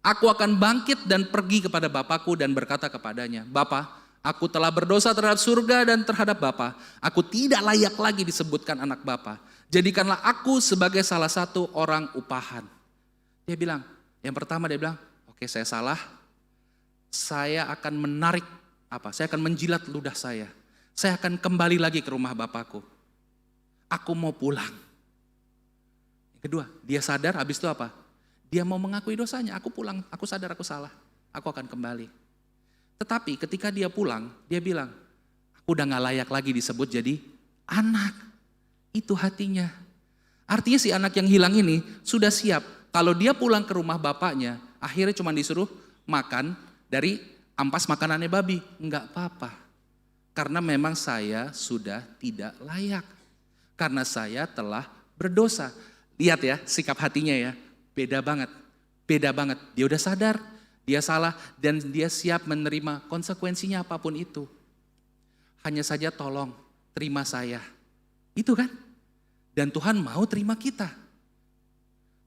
Aku akan bangkit dan pergi kepada Bapakku dan berkata kepadanya, Bapa, aku telah berdosa terhadap surga dan terhadap Bapa. Aku tidak layak lagi disebutkan anak Bapa. Jadikanlah aku sebagai salah satu orang upahan. Dia bilang, yang pertama dia bilang, oke, saya salah. Saya akan menarik saya akan menjilat ludah saya. Saya akan kembali lagi ke rumah Bapakku. Aku mau pulang. Yang kedua, dia sadar habis itu apa? Dia mau mengakui dosanya. Aku pulang, aku sadar aku salah. Aku akan kembali. Tetapi ketika dia pulang, dia bilang, aku udah gak layak lagi disebut jadi anak. Itu hatinya. Artinya si anak yang hilang ini sudah siap. Kalau dia pulang ke rumah bapaknya, akhirnya cuma disuruh makan dari ampas makanannya babi, enggak apa-apa. Karena memang saya sudah tidak layak. Karena saya telah berdosa. Lihat ya sikap hatinya ya, beda banget. Beda banget, dia udah sadar, dia salah dan dia siap menerima konsekuensinya apapun itu. Hanya saja tolong terima saya. Itu kan? Dan Tuhan mau terima kita.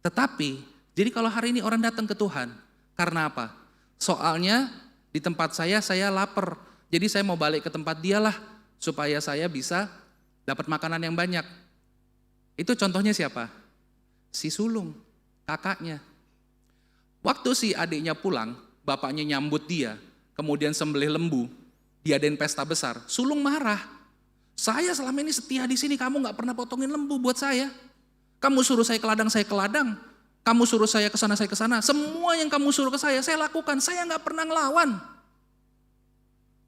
Tetapi, jadi kalau hari ini orang datang ke Tuhan, karena apa? Soalnya di tempat saya lapar. Jadi saya mau balik ke tempat dia lah. Supaya saya bisa dapat makanan yang banyak. Itu contohnya siapa? Si sulung, kakaknya. Waktu si adiknya pulang, bapaknya nyambut dia. Kemudian sembelih lembu. Diadain pesta besar. Sulung marah. Saya selama ini setia di sini, kamu gak pernah potongin lembu buat saya. Kamu suruh saya ke ladang, saya ke ladang. Kamu suruh saya ke sana, saya ke sana. Semua yang kamu suruh ke saya lakukan. Saya nggak pernah ngelawan.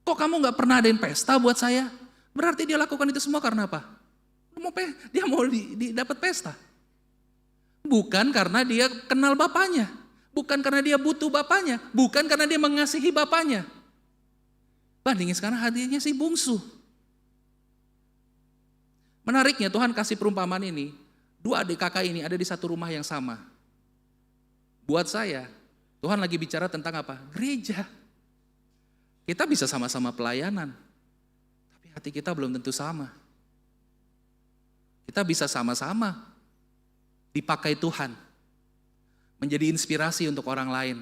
Kok kamu nggak pernah adain pesta buat saya? Berarti dia lakukan itu semua karena apa? Dia mau dapat pesta. Bukan karena dia kenal bapaknya. Bukan karena dia butuh bapaknya. Bukan karena dia mengasihi bapaknya. Bandingin sekarang hatinya si bungsu. Menariknya Tuhan kasih perumpamaan ini. Dua adik kakak ini ada di satu rumah yang sama. Buat saya, Tuhan lagi bicara tentang apa? Gereja. Kita bisa sama-sama pelayanan, tapi hati kita belum tentu sama. Kita bisa sama-sama dipakai Tuhan, menjadi inspirasi untuk orang lain.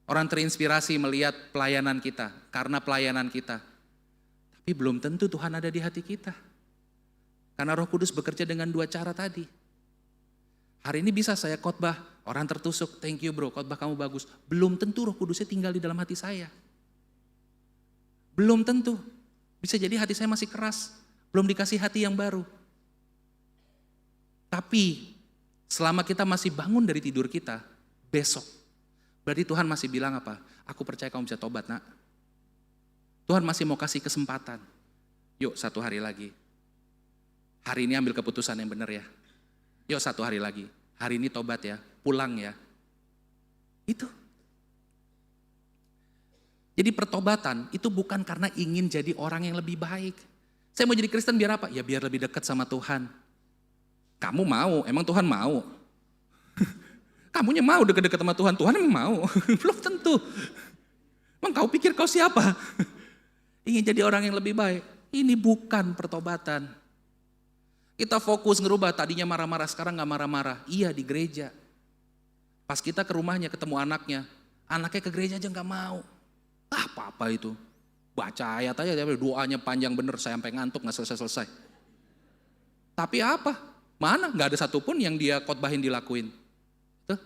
Orang terinspirasi melihat pelayanan kita, karena pelayanan kita. Tapi belum tentu Tuhan ada di hati kita. Karena Roh Kudus bekerja dengan dua cara tadi. Hari ini bisa saya khotbah, orang tertusuk, thank you bro, khotbah kamu bagus. Belum tentu Roh Kudusnya tinggal di dalam hati saya. Belum tentu. Bisa jadi hati saya masih keras, belum dikasih hati yang baru. Tapi selama kita masih bangun dari tidur kita, besok, berarti Tuhan masih bilang apa? Aku percaya kamu bisa tobat nak. Tuhan masih mau kasih kesempatan. Yuk 1 hari lagi. Hari ini ambil keputusan yang benar ya. Yuk 1 hari lagi, hari ini tobat ya, pulang ya. Itu. Jadi pertobatan itu bukan karena ingin jadi orang yang lebih baik. Saya mau jadi Kristen biar apa? Ya biar lebih dekat sama Tuhan. Kamu mau, emang Tuhan mau? Kamunya mau dekat-dekat sama Tuhan, Tuhan emang mau? Belum tentu. Emang kau pikir kau siapa? Ingin jadi orang yang lebih baik. Ini bukan pertobatan. Kita fokus ngerubah, tadinya marah-marah, sekarang gak marah-marah. Iya, di gereja. Pas kita ke rumahnya ketemu anaknya ke gereja aja gak mau. Apa-apa itu. Baca ayat aja, doanya panjang bener, saya sampai ngantuk gak selesai-selesai. Tapi apa? Mana? Gak ada satupun yang dia khotbahin dilakuin. Tuh.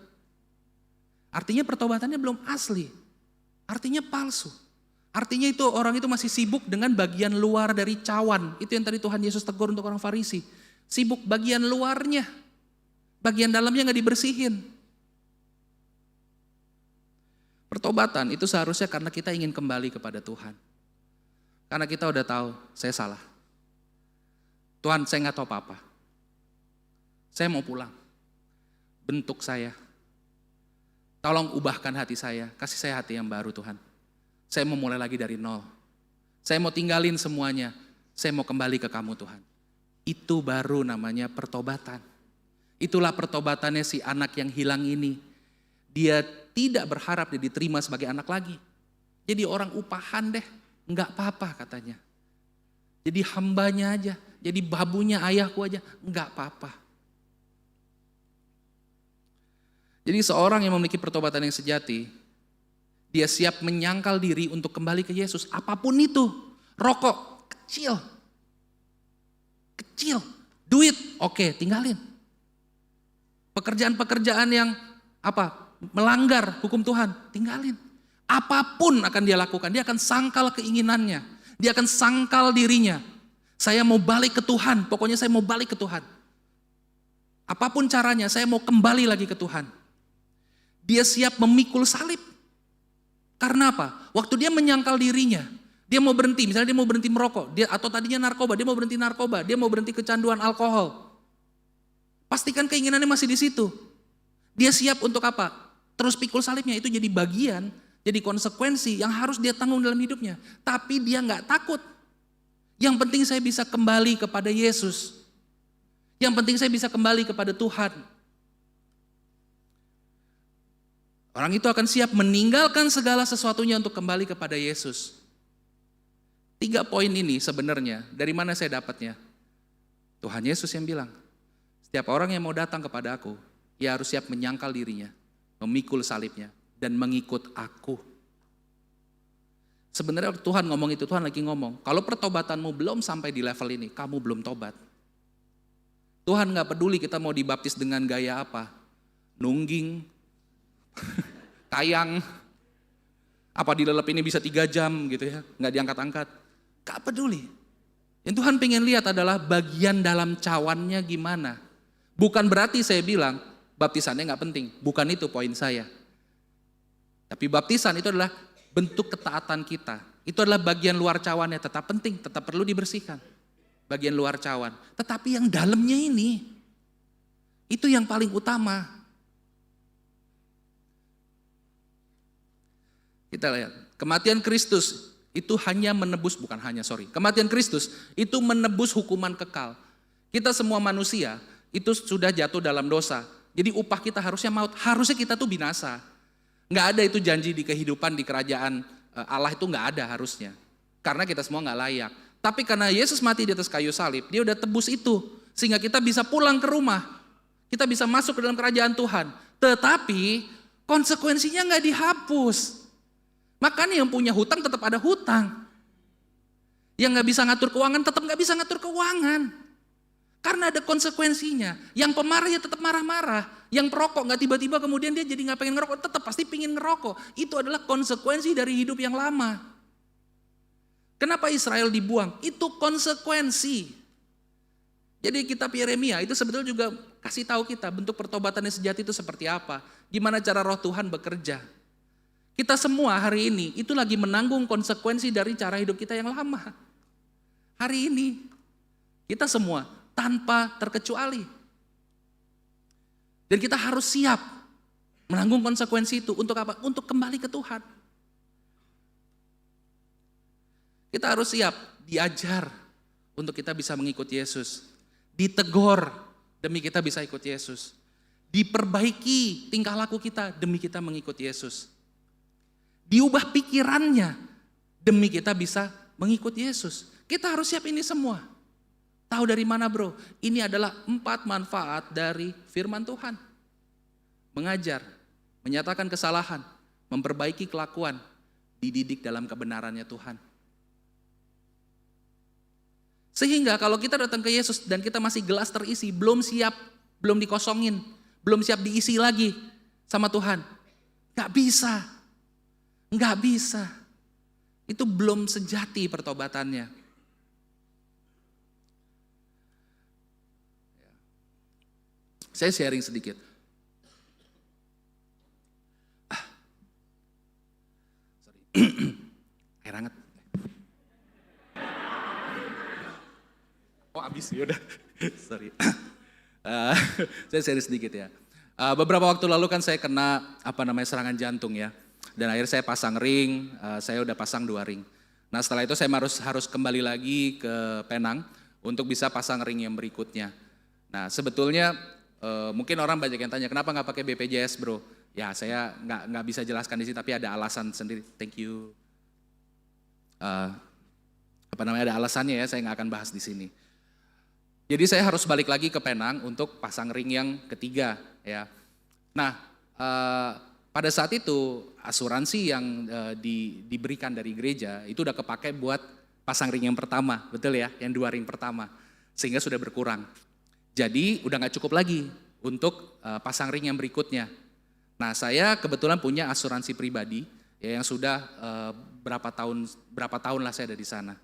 Artinya pertobatannya belum asli. Artinya palsu. Artinya itu orang itu masih sibuk dengan bagian luar dari cawan. Itu yang tadi Tuhan Yesus tegur untuk orang Farisi. Sibuk bagian luarnya. Bagian dalamnya gak dibersihin. Pertobatan itu seharusnya karena kita ingin kembali kepada Tuhan. Karena kita udah tahu, saya salah. Tuhan, saya gak tahu apa-apa. Saya mau pulang. Bentuk saya. Tolong ubahkan hati saya. Kasih saya hati yang baru Tuhan. Saya mau mulai lagi dari nol. Saya mau tinggalin semuanya. Saya mau kembali ke kamu Tuhan. Itu baru namanya pertobatan. Itulah pertobatannya si anak yang hilang ini. Dia tidak berharap dia diterima sebagai anak lagi. Jadi orang upahan deh. Enggak apa-apa katanya. Jadi hambanya aja. Jadi babunya ayahku aja. Enggak apa-apa. Jadi seorang yang memiliki pertobatan yang sejati, dia siap menyangkal diri untuk kembali ke Yesus. Apapun itu. Rokok, kecil. Duit, oke, tinggalin. Pekerjaan-pekerjaan yang melanggar hukum Tuhan, tinggalin. Apapun akan dia lakukan, dia akan sangkal keinginannya. Dia akan sangkal dirinya. Saya mau balik ke Tuhan, pokoknya saya mau balik ke Tuhan. Apapun caranya, saya mau kembali lagi ke Tuhan. Dia siap memikul salib. Karena apa? Waktu dia menyangkal dirinya, dia mau berhenti, misalnya dia mau berhenti merokok, atau tadinya narkoba, dia mau berhenti narkoba, dia mau berhenti kecanduan alkohol. Pastikan keinginannya masih di situ. Dia siap untuk apa? Terus pikul salibnya, itu jadi bagian, jadi konsekuensi yang harus dia tanggung dalam hidupnya. Tapi dia gak takut. Yang penting saya bisa kembali kepada Yesus. Yang penting saya bisa kembali kepada Tuhan. Orang itu akan siap meninggalkan segala sesuatunya untuk kembali kepada Yesus. 3 poin ini sebenarnya, dari mana saya dapatnya? Tuhan Yesus yang bilang, setiap orang yang mau datang kepada aku, ia harus siap menyangkal dirinya, memikul salibnya, dan mengikut aku. Sebenarnya Tuhan ngomong itu, Tuhan lagi ngomong, kalau pertobatanmu belum sampai di level ini, kamu belum tobat. Tuhan gak peduli kita mau dibaptis dengan gaya apa, nungging, tayang, apa dilelep ini bisa 3 jam gitu ya, gak diangkat-angkat. Gak peduli. Yang Tuhan pengen lihat adalah bagian dalam cawannya gimana. Bukan berarti saya bilang baptisannya gak penting, bukan itu poin saya. Tapi baptisan itu adalah bentuk ketaatan kita. Itu adalah bagian luar cawannya, tetap penting, tetap perlu dibersihkan. Bagian luar cawan. Tetapi yang dalamnya ini, itu yang paling utama. Kita lihat, kematian Kristus itu hanya menebus, kematian Kristus itu menebus hukuman kekal. Kita semua manusia itu sudah jatuh dalam dosa. Jadi upah kita harusnya maut, harusnya kita tuh binasa. Nggak ada itu janji di kehidupan di kerajaan Allah itu nggak ada harusnya. Karena kita semua nggak layak. Tapi karena Yesus mati di atas kayu salib, dia udah tebus itu. Sehingga kita bisa pulang ke rumah. Kita bisa masuk ke dalam kerajaan Tuhan. Tetapi konsekuensinya nggak dihapus. Makanya yang punya hutang tetap ada hutang. Yang gak bisa ngatur keuangan tetap gak bisa ngatur keuangan. Karena ada konsekuensinya. Yang pemarah ya tetap marah-marah. Yang perokok gak tiba-tiba kemudian dia jadi gak pengen ngerokok. Tetap pasti pengen ngerokok. Itu adalah konsekuensi dari hidup yang lama. Kenapa Israel dibuang? Itu konsekuensi. Jadi kitab Yeremia itu sebetulnya juga kasih tahu kita bentuk pertobatan yang sejati itu seperti apa. Gimana cara roh Tuhan bekerja. Kita semua hari ini itu lagi menanggung konsekuensi dari cara hidup kita yang lama. Hari ini kita semua tanpa terkecuali. Dan kita harus siap menanggung konsekuensi itu untuk apa? Untuk kembali ke Tuhan. Kita harus siap diajar untuk kita bisa mengikuti Yesus. Ditegur demi kita bisa ikut Yesus. Diperbaiki tingkah laku kita demi kita mengikuti Yesus. Diubah pikirannya demi kita bisa mengikut Yesus. Kita harus siap ini semua. Tahu dari mana bro? Ini adalah 4 manfaat dari firman Tuhan. Mengajar, menyatakan kesalahan, memperbaiki kelakuan, dididik dalam kebenarannya Tuhan. Sehingga kalau kita datang ke Yesus dan kita masih gelas terisi, belum siap, belum dikosongin, belum siap diisi lagi sama Tuhan. Gak bisa. Gak bisa. Itu belum sejati pertobatannya. Saya sharing sedikit. Sorry. Air hangat. Oh habis ya udah. Sorry. Saya sharing sedikit ya. Beberapa waktu lalu kan saya kena serangan jantung ya. Dan akhirnya saya pasang ring, saya udah pasang 2 ring. Nah setelah itu saya harus kembali lagi ke Penang untuk bisa pasang ring yang berikutnya. Nah sebetulnya mungkin orang banyak yang tanya, kenapa nggak pakai BPJS bro? Ya saya nggak bisa jelaskan di sini, tapi ada alasan sendiri. Thank you. Ada alasannya ya, saya nggak akan bahas di sini. Jadi saya harus balik lagi ke Penang untuk pasang ring yang ketiga ya. Nah pada saat itu asuransi yang diberikan dari gereja itu udah kepake buat pasang ring yang pertama, betul ya, yang 2 ring pertama, sehingga sudah berkurang. Jadi udah gak cukup lagi untuk pasang ring yang berikutnya. Nah saya kebetulan punya asuransi pribadi ya, yang sudah berapa tahun lah saya ada di sana.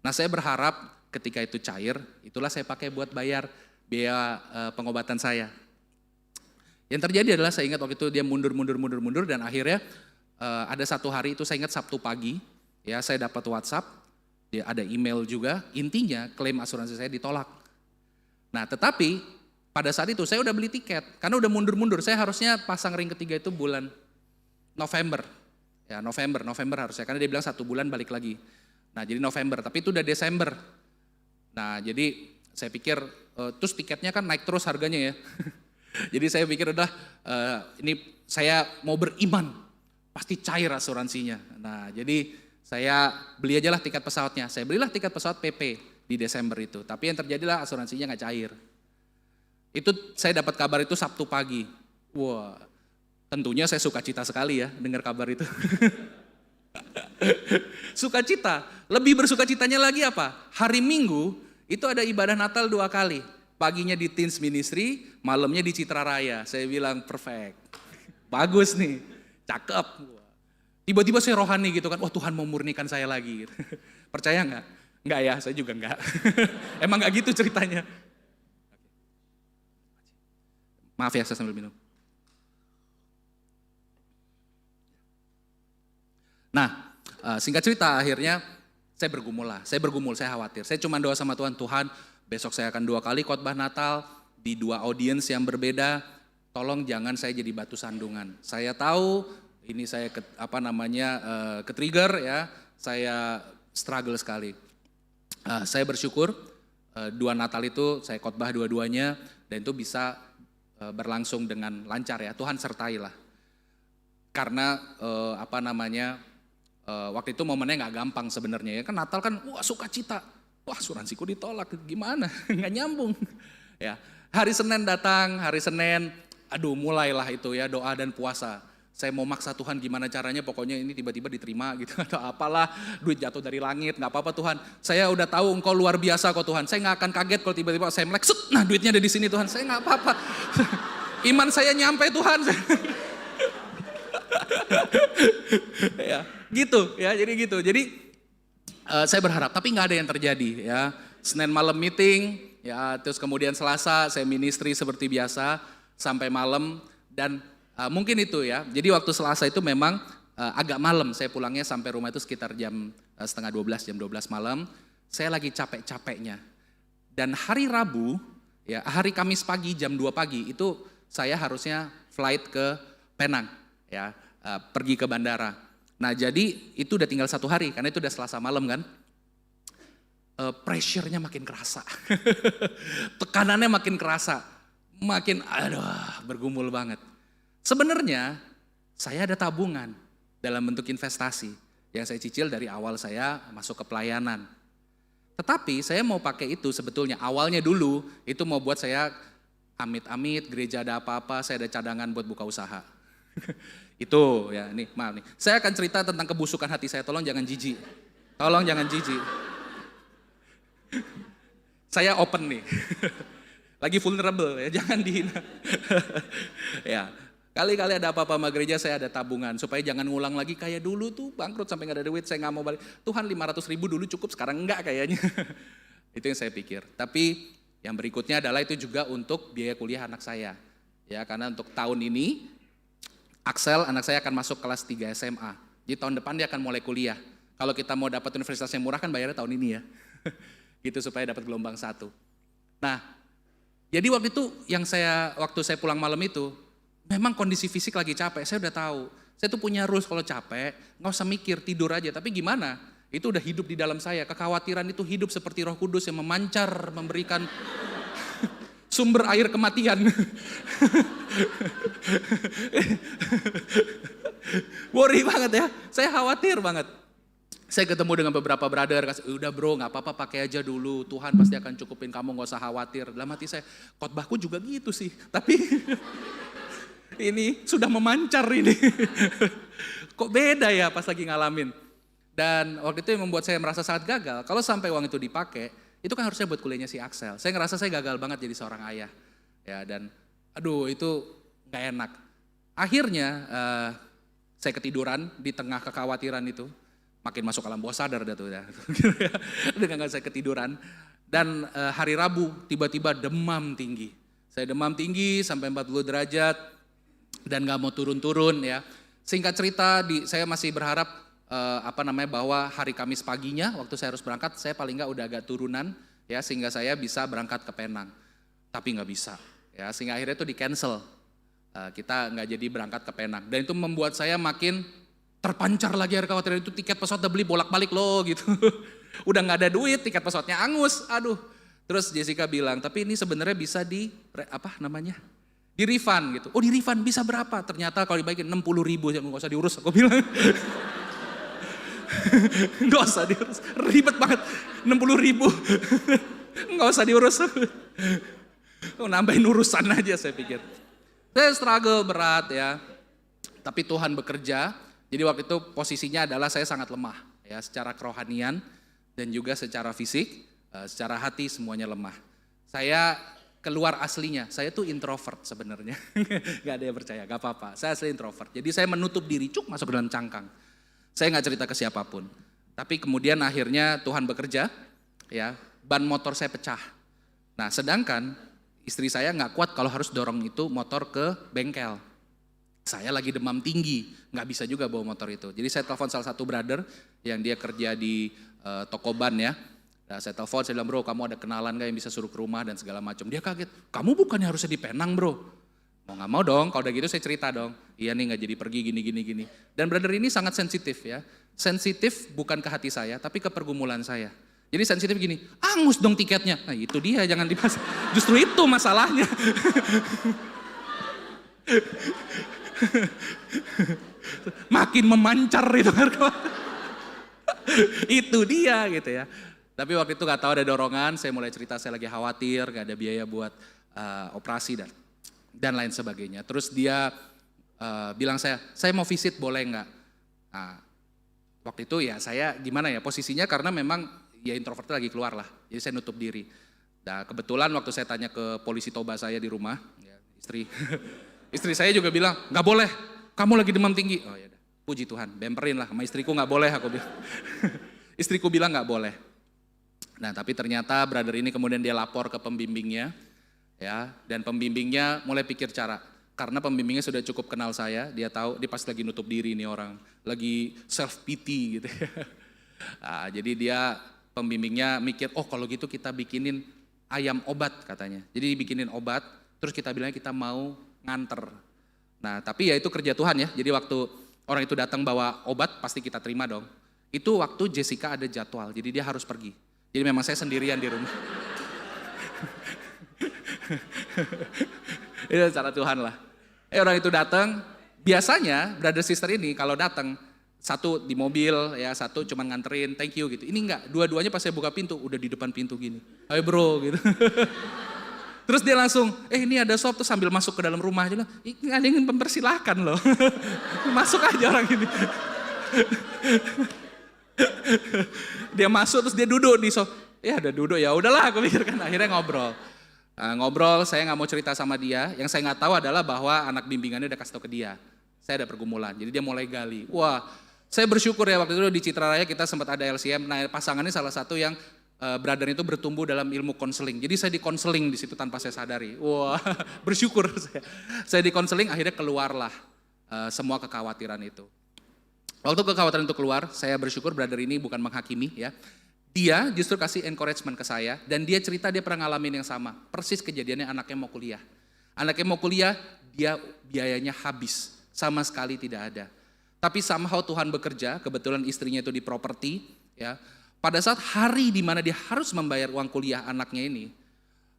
Nah saya berharap ketika itu cair, itulah saya pakai buat bayar biaya pengobatan saya. Yang terjadi adalah saya ingat waktu itu dia mundur dan akhirnya ada satu hari itu saya ingat Sabtu pagi ya, saya dapat WhatsApp, dia ada email juga, intinya klaim asuransi saya ditolak. Nah tetapi pada saat itu saya udah beli tiket, karena udah mundur, saya harusnya pasang ring ketiga itu bulan November. Ya November harusnya, karena dia bilang 1 bulan balik lagi. Nah jadi November, tapi itu udah Desember. Nah jadi saya pikir, terus tiketnya kan naik terus harganya ya. Jadi saya pikir udah ini saya mau beriman, pasti cair asuransinya. Nah jadi saya beli aja lah tiket pesawatnya, saya belilah tiket pesawat PP. Di Desember itu, tapi yang terjadilah asuransinya nggak cair. Itu saya dapat kabar itu Sabtu pagi. Wah, tentunya saya sukacita sekali ya dengar kabar itu. Sukacita, lebih bersukacitanya lagi apa? Hari Minggu itu ada ibadah Natal 2 kali. Paginya di Teens Ministry, malamnya di Citra Raya. Saya bilang perfect, bagus nih, cakep. Tiba-tiba saya rohani gitu kan, wah Tuhan mau murnikan saya lagi. Percaya nggak? Enggak ya, saya juga enggak. Emang enggak gitu ceritanya. Maaf ya, saya sambil minum. Nah, singkat cerita akhirnya saya bergumul, saya khawatir. Saya cuma doa sama Tuhan, Tuhan besok saya akan 2 kali khotbah Natal di 2 audiens yang berbeda. Tolong jangan saya jadi batu sandungan. Saya tahu ini saya ke-trigger ya, saya struggle sekali. Saya bersyukur 2 Natal itu saya khotbah dua-duanya dan itu bisa berlangsung dengan lancar ya, Tuhan sertailah. Karena waktu itu momennya nggak gampang sebenarnya ya, kan Natal kan wah sukacita, wah asuransiku ditolak gimana, nggak nyambung. Ya hari Senin datang, aduh mulailah itu ya doa dan puasa. Saya mau maksa Tuhan gimana caranya, pokoknya ini tiba-tiba diterima gitu atau apalah, duit jatuh dari langit, nggak apa-apa Tuhan. Saya udah tahu Engkau luar biasa kok Tuhan. Saya nggak akan kaget kalau tiba-tiba saya melek, nah duitnya ada di sini Tuhan. Saya nggak apa-apa. Iman saya nyampe Tuhan. Ya, gitu ya, jadi gitu. Jadi saya berharap, tapi nggak ada yang terjadi ya. Senin malam meeting, ya terus kemudian Selasa saya ministry seperti biasa sampai malam dan mungkin itu ya, jadi waktu Selasa itu memang agak malam, saya pulangnya sampai rumah itu sekitar jam setengah 12, jam 12 malam, saya lagi capek-capeknya. Dan hari Rabu, ya hari Kamis pagi jam 2 pagi itu saya harusnya flight ke Penang, ya pergi ke bandara. Nah jadi itu udah tinggal 1 hari, karena itu udah Selasa malam kan. Pressure-nya makin kerasa, tekanannya makin kerasa, makin bergumul banget. Sebenarnya saya ada tabungan dalam bentuk investasi yang saya cicil dari awal saya masuk ke pelayanan. Tetapi saya mau pakai itu sebetulnya awalnya dulu itu mau buat saya amit-amit gereja ada apa-apa, saya ada cadangan buat buka usaha. Itu ya, nih maaf nih. Saya akan cerita tentang kebusukan hati saya, tolong jangan jijik. Tolong jangan jijik. Saya open nih. Lagi vulnerable ya, jangan dihina. Ya, kali-kali ada apa-apa sama gereja saya ada tabungan supaya jangan ngulang lagi kayak dulu tuh bangkrut sampai nggak ada duit, saya nggak mau balik. Tuhan 500.000 dulu cukup, sekarang enggak kayaknya. Itu yang saya pikir. Tapi yang berikutnya adalah itu juga untuk biaya kuliah anak saya. Ya, karena untuk tahun ini Axel anak saya akan masuk kelas 3 SMA. Jadi tahun depan dia akan mulai kuliah. Kalau kita mau dapat universitas yang murah kan bayarnya tahun ini ya. Gitu supaya dapat gelombang 1. Nah, jadi waktu itu waktu saya pulang malam itu, memang kondisi fisik lagi capek, saya udah tahu. Saya tuh punya rules kalau capek, nggak usah mikir, tidur aja. Tapi gimana? Itu udah hidup di dalam saya. Kekhawatiran itu hidup seperti Roh Kudus yang memancar, memberikan sumber air kematian. Worry banget ya, saya khawatir banget. Saya ketemu dengan beberapa brother, udah bro gak apa-apa pakai aja dulu, Tuhan pasti akan cukupin kamu gak usah khawatir. Dalam hati saya, khotbahku juga gitu sih, tapi ini sudah memancar ini. Kok beda ya pas lagi ngalamin. Dan waktu itu yang membuat saya merasa sangat gagal, kalau sampai uang itu dipakai, itu kan harusnya buat kuliahnya si Axel. Saya ngerasa saya gagal banget jadi seorang ayah. Ya, dan aduh itu gak enak. Akhirnya saya ketiduran di tengah kekhawatiran itu. Makin masuk alam bawah sadar dah tuh ya. Dengan saya ketiduran. Dan hari Rabu tiba-tiba demam tinggi. Saya demam tinggi sampai 40 derajat dan gak mau turun-turun ya. Singkat cerita saya masih berharap bahwa hari Kamis paginya waktu saya harus berangkat saya paling gak udah agak turunan ya sehingga saya bisa berangkat ke Penang. Tapi gak bisa ya sehingga akhirnya itu di cancel. Kita gak jadi berangkat ke Penang. Dan itu membuat saya makin terpancar lagi kekhawatiran itu, tiket pesawat udah beli bolak-balik loh gitu. Udah gak ada duit, tiket pesawatnya angus, aduh. Terus Jessica bilang, tapi ini sebenarnya bisa di refund gitu. Oh di refund bisa berapa? Ternyata kalau dibaikin 60.000, ya gak usah diurus aku bilang. Gak usah diurus, ribet banget 60.000. Gak usah diurus. Nambahin urusan aja saya pikir. Saya struggle berat ya, tapi Tuhan bekerja. Jadi waktu itu posisinya adalah saya sangat lemah ya secara kerohanian dan juga secara fisik, secara hati semuanya lemah. Saya keluar aslinya, saya tuh introvert sebenarnya. Gak ada yang percaya, gak apa-apa. Saya asli introvert. Jadi saya menutup diri, masuk dalam cangkang. Saya gak cerita ke siapapun. Tapi kemudian akhirnya Tuhan bekerja, ya ban motor saya pecah. Nah sedangkan istri saya gak kuat kalau harus dorong itu motor ke bengkel. Saya lagi demam tinggi, nggak bisa juga bawa motor itu. Jadi saya telepon salah satu brother yang dia kerja di toko ban ya. Nah, saya telepon, saya bilang bro kamu ada kenalan gak yang bisa suruh ke rumah dan segala macam. Dia kaget, kamu bukannya harusnya di Penang bro? Mau nggak mau dong, kalau udah gitu saya cerita dong. Iya nih nggak jadi pergi gini. Dan brother ini sangat sensitif ya. Sensitif bukan ke hati saya, tapi ke pergumulan saya. Jadi sensitif gini, angus dong tiketnya. Nah itu dia, jangan dibahas. Justru itu masalahnya. Makin memancar itu itu dia gitu ya. Tapi waktu itu gak tahu ada dorongan, saya mulai cerita saya lagi khawatir, gak ada biaya buat operasi dan lain sebagainya. Terus dia bilang saya mau visit boleh gak? Nah, waktu itu ya saya gimana ya posisinya karena memang ya introvertnya lagi keluar lah, jadi saya nutup diri. Nah kebetulan waktu saya tanya ke polisi toba saya di rumah, ya, istri saya juga bilang, gak boleh, kamu lagi demam tinggi. Oh ya, puji Tuhan, bemperin lah sama istriku gak boleh aku bilang. Istriku bilang gak boleh. Nah tapi ternyata brother ini kemudian dia lapor ke pembimbingnya, ya, dan pembimbingnya mulai pikir cara. Karena pembimbingnya sudah cukup kenal saya, dia tahu dia pasti lagi nutup diri nih orang, lagi self pity gitu ya. Nah, jadi dia pembimbingnya mikir, oh kalau gitu kita bikinin ayam obat katanya. Jadi bikinin obat, terus kita bilang kita mau nganter. Nah tapi ya itu kerja Tuhan ya, jadi waktu orang itu datang bawa obat pasti kita terima dong. Itu waktu Jessica ada jadwal, jadi dia harus pergi. Jadi memang saya sendirian di rumah. Itu cara Tuhan lah. Orang itu datang, biasanya brother sister ini kalau datang, Satu di mobil ya, satu cuman nganterin thank you gitu. Ini enggak, dua-duanya pas saya buka pintu udah di depan pintu gini. Ayo bro gitu. Terus dia langsung, ini ada sop, terus sambil masuk ke dalam rumah. Dia bilang, ini ada yang mempersilahkan loh. Masuk aja orang ini. Dia masuk terus dia duduk di sop. Ya udah duduk, ya udahlah aku pikirkan. Akhirnya ngobrol. Ngobrol, saya gak mau cerita sama dia. Yang saya gak tahu adalah bahwa anak bimbingannya udah kasih tahu ke dia. Saya ada pergumulan, jadi dia mulai gali. Wah, saya bersyukur ya waktu itu di Citra Raya kita sempat ada LCM. Nah pasangannya salah satu yang brother itu bertumbuh dalam ilmu konseling. Jadi saya dikonseling di situ tanpa saya sadari. Wah, bersyukur saya. Saya dikonseling, akhirnya keluarlah semua kekhawatiran itu. Waktu kekhawatiran itu keluar, saya bersyukur brother ini bukan menghakimi ya. Dia justru kasih encouragement ke saya dan dia cerita dia pernah ngalamin yang sama. Persis kejadiannya anaknya mau kuliah. Anaknya mau kuliah, dia biayanya habis, sama sekali tidak ada. Tapi somehow Tuhan bekerja, kebetulan istrinya itu di properti ya. Pada saat hari di mana dia harus membayar uang kuliah anaknya ini,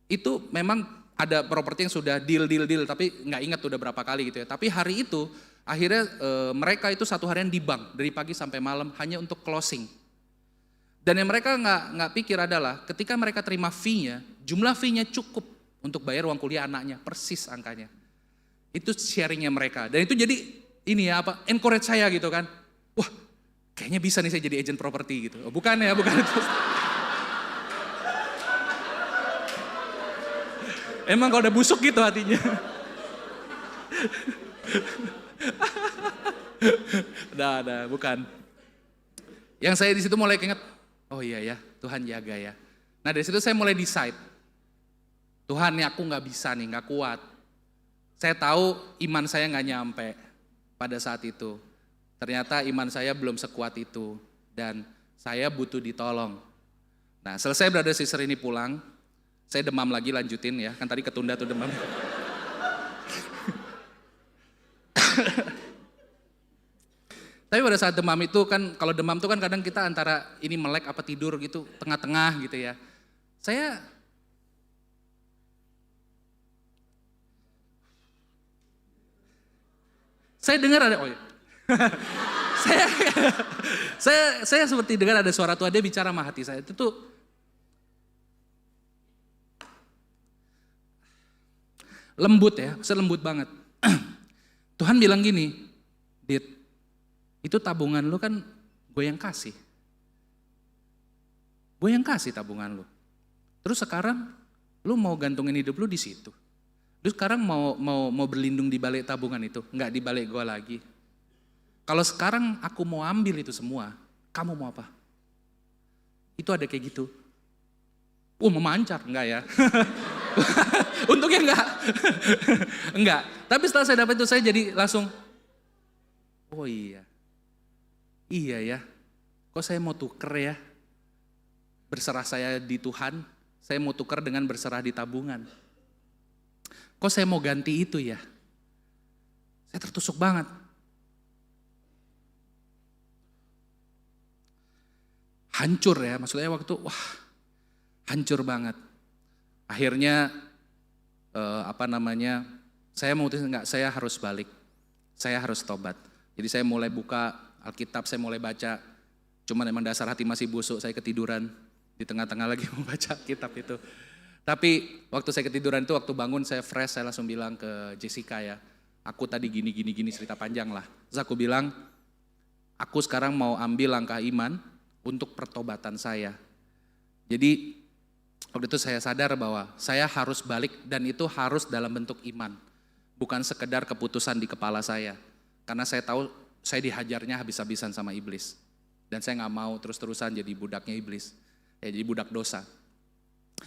itu memang ada properti yang sudah deal, tapi nggak ingat udah berapa kali gitu ya. Tapi hari itu akhirnya mereka itu satu harian di bank dari pagi sampai malam hanya untuk closing. Dan yang mereka nggak pikir adalah ketika mereka terima fee-nya, jumlah fee-nya cukup untuk bayar uang kuliah anaknya, persis angkanya. Itu sharingnya mereka. Dan itu jadi ini ya encourage saya gitu kan. Wah, kayaknya bisa nih saya jadi agent properti gitu. Oh, bukan ya, bukan itu. Emang kalau udah busuk gitu hatinya. Udah, bukan. Yang saya di situ mulai keinget, oh iya ya, Tuhan jaga ya. Nah dari situ saya mulai decide, Tuhan nih aku nggak bisa nih, nggak kuat. Saya tahu iman saya nggak nyampe pada saat itu. Ternyata iman saya belum sekuat itu dan saya butuh ditolong. Nah selesai brother sister ini pulang, saya demam lagi lanjutin ya, kan tadi ketunda tuh demam. Tapi pada saat demam itu kan, kalau demam itu kan kadang kita antara ini melek apa tidur gitu, tengah-tengah gitu ya. Saya dengar ada, saya seperti dengar ada suara Tuhan, dia bicara sama hati saya. Itu tuh lembut ya, lembut banget. Tuhan bilang gini, Dit, itu tabungan lu kan gue yang kasih. Gue yang kasih tabungan lu. Terus sekarang lu mau gantungin hidup lu di situ. Lu sekarang mau berlindung di balik tabungan itu, enggak di balik gue lagi. Kalau sekarang aku mau ambil itu semua, kamu mau apa? Itu ada kayak gitu. Memancar, enggak ya? Untungnya enggak. Enggak. Tapi setelah saya dapat itu saya jadi langsung, oh iya. Iya ya. Kok saya mau tuker ya? Berserah saya di Tuhan, saya mau tuker dengan berserah di tabungan. Kok saya mau ganti itu ya? Saya tertusuk banget. Hancur ya, maksudnya waktu hancur banget. Akhirnya saya memutuskan enggak, saya harus balik. Saya harus tobat. Jadi saya mulai buka Alkitab, saya mulai baca. Cuman emang dasar hati masih busuk, saya ketiduran. Di tengah-tengah lagi membaca kitab itu. Tapi waktu saya ketiduran itu, waktu bangun saya fresh, saya langsung bilang ke Jessica ya. Aku tadi gini cerita panjang lah. Terus aku bilang, aku sekarang mau ambil langkah iman untuk pertobatan saya. Jadi waktu itu saya sadar bahwa saya harus balik dan itu harus dalam bentuk iman. Bukan sekedar keputusan di kepala saya. Karena saya tahu saya dihajarnya habis-habisan sama iblis. Dan saya gak mau terus-terusan jadi budaknya iblis. Ya jadi budak dosa.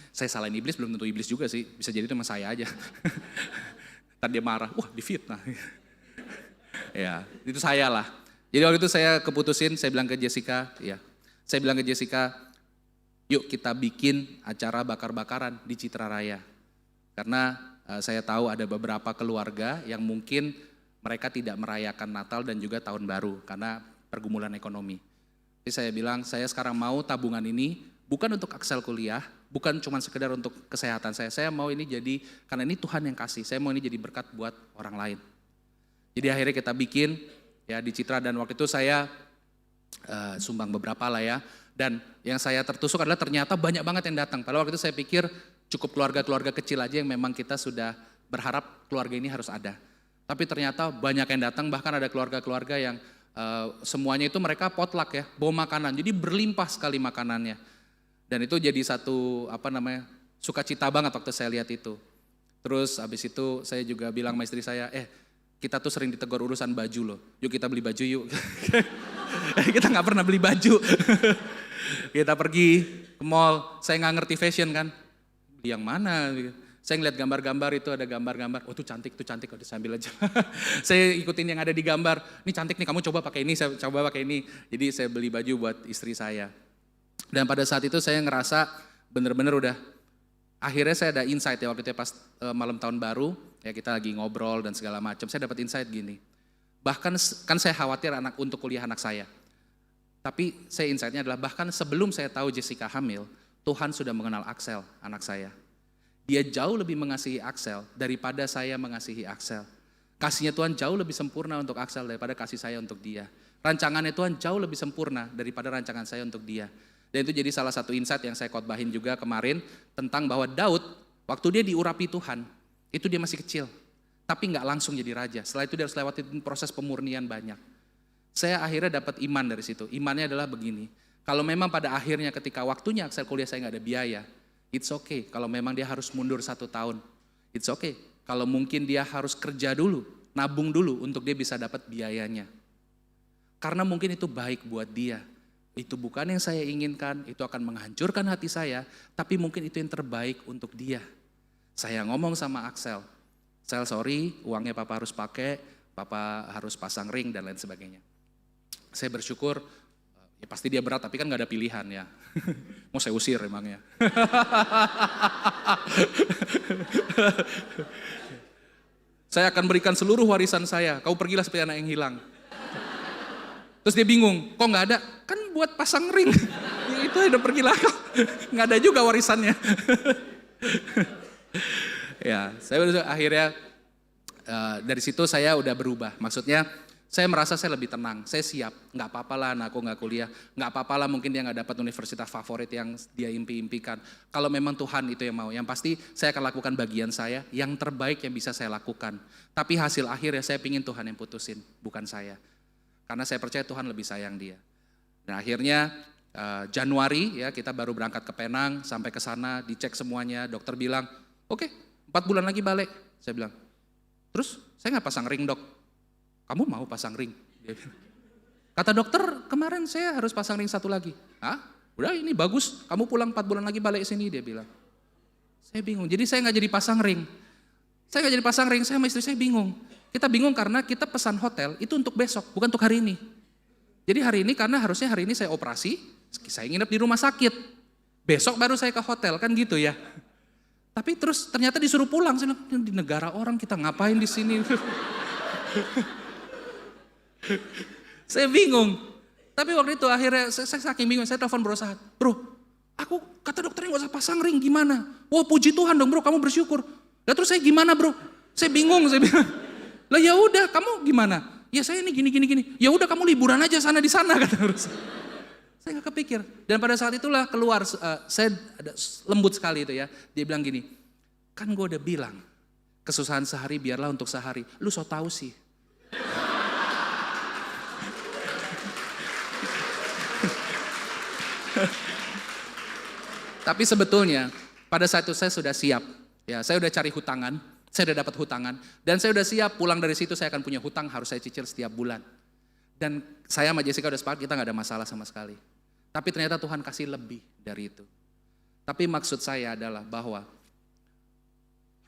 Saya salahin iblis, belum tentu iblis juga sih. Bisa jadi itu sama saya aja. Ntar dia marah, wah difitnah. Ya itu saya lah. Jadi waktu itu saya keputusin, saya bilang ke Jessica, ya. Saya bilang ke Jessica, yuk kita bikin acara bakar-bakaran di Citra Raya. Karena saya tahu ada beberapa keluarga yang mungkin mereka tidak merayakan Natal dan juga Tahun Baru karena pergumulan ekonomi. Jadi saya bilang, saya sekarang mau tabungan ini bukan untuk aksel kuliah, bukan cuma sekedar untuk kesehatan saya mau ini jadi, karena ini Tuhan yang kasih, saya mau ini jadi berkat buat orang lain. Jadi akhirnya kita bikin ya di Citra dan waktu itu saya sumbang beberapa lah ya. Dan yang saya tertusuk adalah ternyata banyak banget yang datang. Pada waktu itu saya pikir cukup keluarga-keluarga kecil aja yang memang kita sudah berharap keluarga ini harus ada. Tapi ternyata banyak yang datang, bahkan ada keluarga-keluarga yang semuanya itu mereka potluck ya, bawa makanan. Jadi berlimpah sekali makanannya. Dan itu jadi satu sukacita banget waktu saya lihat itu. Terus habis itu saya juga bilang sama istri saya, kita tuh sering ditegur urusan baju loh. Yuk kita beli baju yuk. Kita nggak pernah beli baju. Kita pergi ke mall, saya nggak ngerti fashion kan. Beli yang mana? Saya ngeliat gambar-gambar itu ada gambar-gambar. Oh tuh cantik, udah sambil aja. Saya ikutin yang ada di gambar. Ini cantik nih, kamu coba pakai ini, saya coba pakai ini. Jadi saya beli baju buat istri saya. Dan pada saat itu saya ngerasa bener-bener udah. Akhirnya saya ada insight ya waktu itu pas malam tahun baru. Ya kita lagi ngobrol dan segala macam. Saya dapat insight gini. Bahkan kan saya khawatir untuk kuliah anak saya. Tapi saya insight-nya adalah bahkan sebelum saya tahu Jessica hamil, Tuhan sudah mengenal Axel, anak saya. Dia jauh lebih mengasihi Axel daripada saya mengasihi Axel. Kasihnya Tuhan jauh lebih sempurna untuk Axel daripada kasih saya untuk dia. Rancangannya Tuhan jauh lebih sempurna daripada rancangan saya untuk dia. Dan itu jadi salah satu insight yang saya khotbahin juga kemarin tentang bahwa Daud, waktu dia diurapi Tuhan, itu dia masih kecil. Tapi nggak langsung jadi raja. Setelah itu dia harus lewati proses pemurnian banyak. Saya akhirnya dapat iman dari situ. Imannya adalah begini. Kalau memang pada akhirnya ketika waktunya Axel kuliah saya nggak ada biaya, it's okay. Kalau memang dia harus mundur 1 tahun, it's okay. Kalau mungkin dia harus kerja dulu, nabung dulu untuk dia bisa dapat biayanya. Karena mungkin itu baik buat dia. Itu bukan yang saya inginkan, itu akan menghancurkan hati saya, tapi mungkin itu yang terbaik untuk dia. Saya ngomong sama Axel, sorry, uangnya papa harus pakai, papa harus pasang ring dan lain sebagainya. Saya bersyukur, ya pasti dia berat tapi kan gak ada pilihan ya. Mau saya usir emangnya. Saya akan berikan seluruh warisan saya, kau pergilah seperti anak yang hilang. Terus dia bingung, kok gak ada? Kan buat pasang ring. Ya itu udah pergilah kau. Gak ada juga warisannya. Ya, saya akhirnya dari situ saya udah berubah. Maksudnya saya merasa saya lebih tenang, saya siap. Nggak apa-apa lah anakku nggak kuliah, nggak apa-apa lah mungkin dia nggak dapat universitas favorit yang dia impi-impikan. Kalau memang Tuhan itu yang mau, yang pasti saya akan lakukan bagian saya, yang terbaik yang bisa saya lakukan. Tapi hasil akhirnya saya pingin Tuhan yang putusin, bukan saya. Karena saya percaya Tuhan lebih sayang dia. Dan akhirnya Januari ya kita baru berangkat ke Penang, sampai ke sana dicek semuanya, dokter bilang, oke, 4 bulan lagi balik. Saya bilang, terus saya nggak pasang ring dok. Kamu mau pasang ring? Dia bilang. Kata dokter, kemarin saya harus pasang ring 1 lagi. Hah? Udah ini bagus, kamu pulang 4 bulan lagi balik sini, dia bilang. Saya bingung, jadi saya nggak jadi pasang ring. Saya nggak jadi pasang ring, saya sama istri saya bingung. Kita bingung karena kita pesan hotel itu untuk besok, bukan untuk hari ini. Jadi hari ini karena harusnya hari ini saya operasi, saya nginep di rumah sakit. Besok baru saya ke hotel, kan gitu ya. Tapi terus ternyata disuruh pulang, saya bilang, di negara orang kita ngapain di sini? Saya bingung. Tapi waktu itu akhirnya saya saking bingung, saya telepon bro Sahat. Bro, aku kata dokternya gak usah pasang ring, gimana? Wah puji Tuhan dong bro, kamu bersyukur. Lah terus saya gimana bro? Saya bingung, saya bilang. Lah ya udah, kamu gimana? Ya saya ini gini. Ya udah kamu liburan aja sana di sana kata bro. Saya nggak kepikir. Dan pada saat itulah keluar, saya ada lembut sekali itu ya. Dia bilang gini, kan gue udah bilang kesusahan sehari biarlah untuk sehari. Lu so tau sih. Tapi sebetulnya pada saat itu saya sudah siap. Ya, saya udah cari hutangan, saya udah dapat hutangan, dan saya udah siap pulang dari situ saya akan punya hutang harus saya cicil setiap bulan. Dan saya sama Jessica udah sepakat kita gak ada masalah sama sekali. Tapi ternyata Tuhan kasih lebih dari itu. Tapi maksud saya adalah bahwa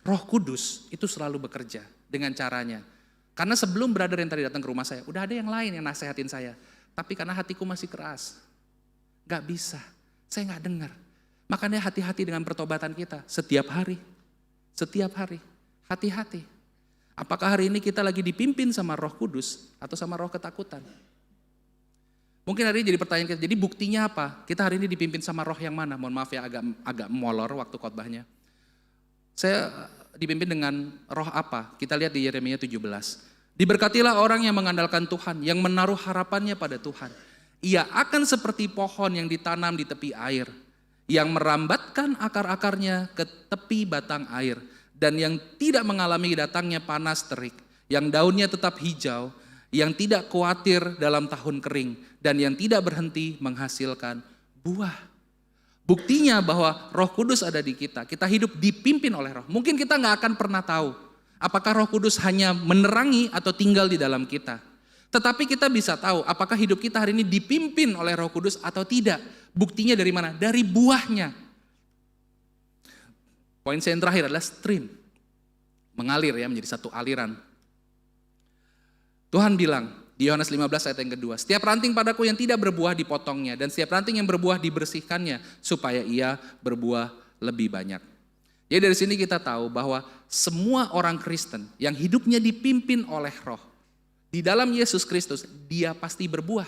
Roh Kudus itu selalu bekerja dengan caranya. Karena sebelum brother yang tadi datang ke rumah saya, udah ada yang lain yang nasehatin saya. Tapi karena hatiku masih keras, gak bisa, saya gak dengar. Makanya hati-hati dengan pertobatan kita setiap hari. Setiap hari, hati-hati. Apakah hari ini kita lagi dipimpin sama Roh Kudus atau sama roh ketakutan? Mungkin hari ini jadi pertanyaan kita, jadi buktinya apa? Kita hari ini dipimpin sama roh yang mana? Mohon maaf ya agak molor waktu khotbahnya. Saya dipimpin dengan roh apa? Kita lihat di Yeremia 17. Diberkatilah orang yang mengandalkan Tuhan, yang menaruh harapannya pada Tuhan. Ia akan seperti pohon yang ditanam di tepi air, yang merambatkan akar-akarnya ke tepi batang air, dan yang tidak mengalami datangnya panas terik, yang daunnya tetap hijau, yang tidak khawatir dalam tahun kering, dan yang tidak berhenti menghasilkan buah. Buktinya bahwa Roh Kudus ada di kita, kita hidup dipimpin oleh Roh. Mungkin kita nggak akan pernah tahu apakah Roh Kudus hanya menerangi atau tinggal di dalam kita. Tetapi kita bisa tahu apakah hidup kita hari ini dipimpin oleh Roh Kudus atau tidak. Buktinya dari mana? Dari buahnya. Poin saya yang terakhir adalah stream. Mengalir ya, menjadi satu aliran. Tuhan bilang di Yohanes 15 ayat yang kedua, setiap ranting padaku yang tidak berbuah dipotongnya, dan setiap ranting yang berbuah dibersihkannya, supaya ia berbuah lebih banyak. Jadi dari sini kita tahu bahwa semua orang Kristen yang hidupnya dipimpin oleh Roh, di dalam Yesus Kristus, dia pasti berbuah.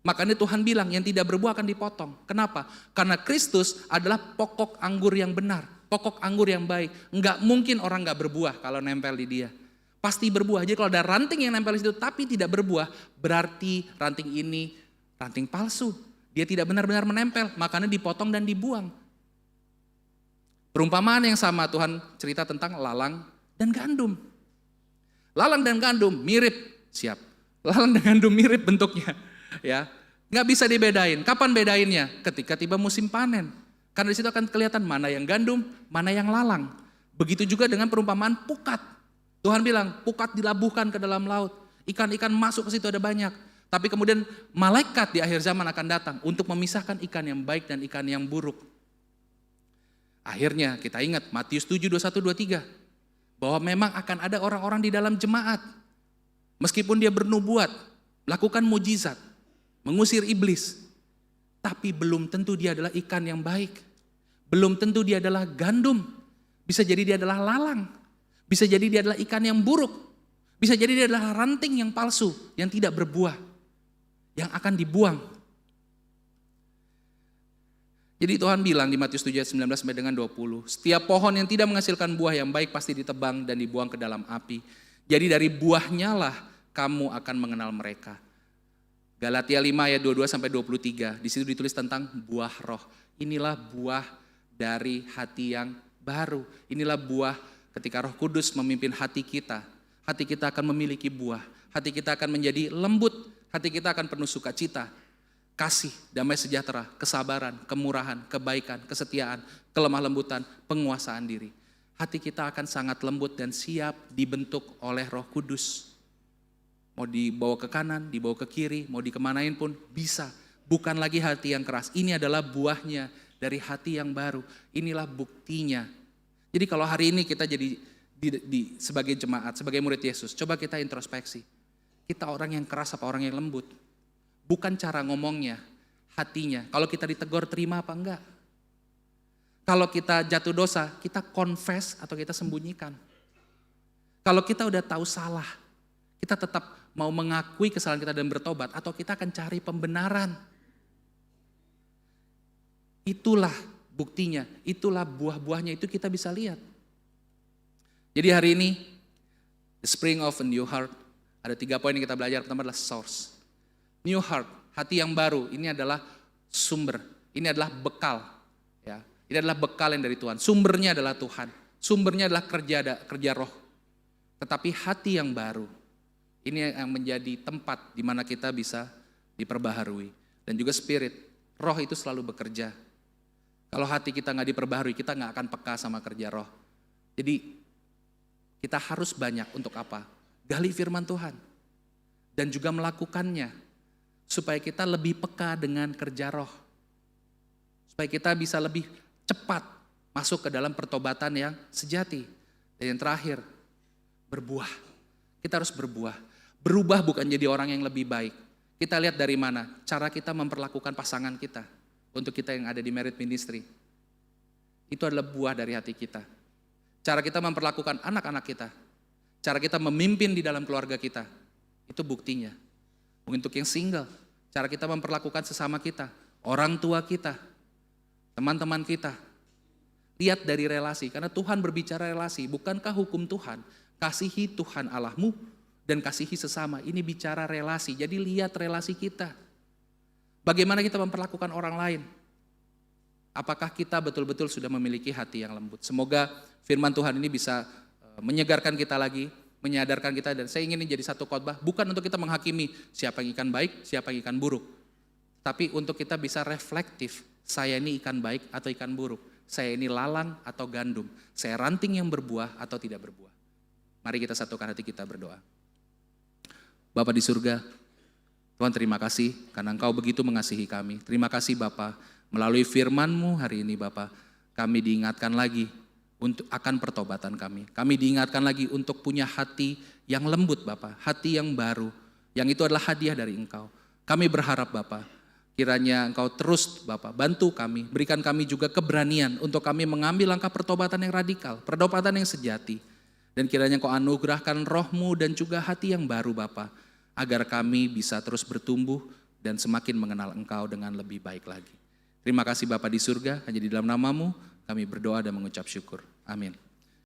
Makanya Tuhan bilang yang tidak berbuah akan dipotong. Kenapa? Karena Kristus adalah pokok anggur yang benar, pokok anggur yang baik. Enggak mungkin orang enggak berbuah kalau nempel di dia. Pasti berbuah. Jadi kalau ada ranting yang nempel di situ tapi tidak berbuah, berarti ranting ini ranting palsu. Dia tidak benar-benar menempel, makanya dipotong dan dibuang. Perumpamaan yang sama Tuhan cerita tentang lalang dan gandum. Lalang dan gandum mirip. Siap. Lalang dan gandum mirip bentuknya, ya. Nggak bisa dibedain. Kapan bedainnya? Ketika tiba musim panen. Karena di situ akan kelihatan mana yang gandum, mana yang lalang. Begitu juga dengan perumpamaan pukat. Tuhan bilang, pukat dilabuhkan ke dalam laut. Ikan-ikan masuk ke situ ada banyak. Tapi kemudian malaikat di akhir zaman akan datang untuk memisahkan ikan yang baik dan ikan yang buruk. Akhirnya kita ingat Matius 7, 21, 23. Bahwa memang akan ada orang-orang di dalam jemaat. Meskipun dia bernubuat, lakukan mujizat, mengusir iblis, tapi belum tentu dia adalah ikan yang baik. Belum tentu dia adalah gandum. Bisa jadi dia adalah lalang. Bisa jadi dia adalah ikan yang buruk. Bisa jadi dia adalah ranting yang palsu, yang tidak berbuah, yang akan dibuang. Jadi Tuhan bilang di Matius 7 ayat 19 sampai dengan 20, setiap pohon yang tidak menghasilkan buah yang baik pasti ditebang dan dibuang ke dalam api. Jadi dari buahnya lah kamu akan mengenal mereka. Galatia 5 ayat 22 sampai 23. Di situ ditulis tentang buah roh. Inilah buah dari hati yang baru. Inilah buah ketika Roh Kudus memimpin hati kita. Hati kita akan memiliki buah. Hati kita akan menjadi lembut. Hati kita akan penuh sukacita, kasih, damai sejahtera, kesabaran, kemurahan, kebaikan, kesetiaan, kelemah lembutan, penguasaan diri. Hati kita akan sangat lembut dan siap dibentuk oleh Roh Kudus. Mau dibawa ke kanan, dibawa ke kiri, mau dikemanain pun bisa. Bukan lagi hati yang keras. Ini adalah buahnya dari hati yang baru. Inilah buktinya. Jadi kalau hari ini kita jadi sebagai jemaat, sebagai murid Yesus, coba kita introspeksi. Kita orang yang keras apa orang yang lembut? Bukan cara ngomongnya, hatinya. Kalau kita ditegur terima apa enggak? Kalau kita jatuh dosa, kita confess atau kita sembunyikan. Kalau kita udah tahu salah, kita tetap mau mengakui kesalahan kita dan bertobat, atau kita akan cari pembenaran. Itulah buktinya, itulah buah-buahnya, itu kita bisa lihat. Jadi hari ini, the spring of a new heart, ada 3 poin yang kita belajar. Pertama adalah source. New heart, hati yang baru, ini adalah sumber, ini adalah bekal. Ya. Ini adalah bekal yang dari Tuhan. Sumbernya adalah Tuhan. Sumbernya adalah kerja roh. Tetapi hati yang baru, ini yang menjadi tempat di mana kita bisa diperbaharui. Dan juga spirit, roh itu selalu bekerja. Kalau hati kita nggak diperbaharui, kita nggak akan peka sama kerja roh. Jadi kita harus banyak untuk apa? Gali firman Tuhan. Dan juga melakukannya. Supaya kita lebih peka dengan kerja roh. Supaya kita bisa lebih cepat masuk ke dalam pertobatan yang sejati. Dan yang terakhir, berbuah. Kita harus berbuah. Berubah bukan jadi orang yang lebih baik. Kita lihat dari mana? Cara kita memperlakukan pasangan kita. Untuk kita yang ada di Merit Ministry. Itu adalah buah dari hati kita. Cara kita memperlakukan anak-anak kita. Cara kita memimpin di dalam keluarga kita. Itu buktinya. Untuk yang single, cara kita memperlakukan sesama kita. Orang tua kita. Teman-teman kita, lihat dari relasi, karena Tuhan berbicara relasi, bukankah hukum Tuhan, kasihi Tuhan Allahmu dan kasihi sesama, ini bicara relasi, jadi lihat relasi kita. Bagaimana kita memperlakukan orang lain? Apakah kita betul-betul sudah memiliki hati yang lembut? Semoga firman Tuhan ini bisa menyegarkan kita lagi, menyadarkan kita, dan saya ingin ini jadi satu khotbah bukan untuk kita menghakimi siapa yang ikan baik, siapa yang ikan buruk. Tapi untuk kita bisa reflektif, saya ini ikan baik atau ikan buruk. Saya ini lalang atau gandum. Saya ranting yang berbuah atau tidak berbuah. Mari kita satukan hati kita berdoa. Bapa di surga, Tuhan terima kasih karena Engkau begitu mengasihi kami. Terima kasih Bapa, melalui firman-Mu hari ini Bapa, kami diingatkan lagi untuk akan pertobatan kami. Kami diingatkan lagi untuk punya hati yang lembut Bapa, hati yang baru, yang itu adalah hadiah dari Engkau. Kami berharap Bapa, kiranya Engkau terus Bapa bantu kami, berikan kami juga keberanian untuk kami mengambil langkah pertobatan yang radikal, pertobatan yang sejati. Dan kiranya Engkau anugerahkan roh-Mu dan juga hati yang baru Bapa, agar kami bisa terus bertumbuh dan semakin mengenal Engkau dengan lebih baik lagi. Terima kasih Bapa di surga, hanya di dalam nama-Mu kami berdoa dan mengucap syukur. Amin.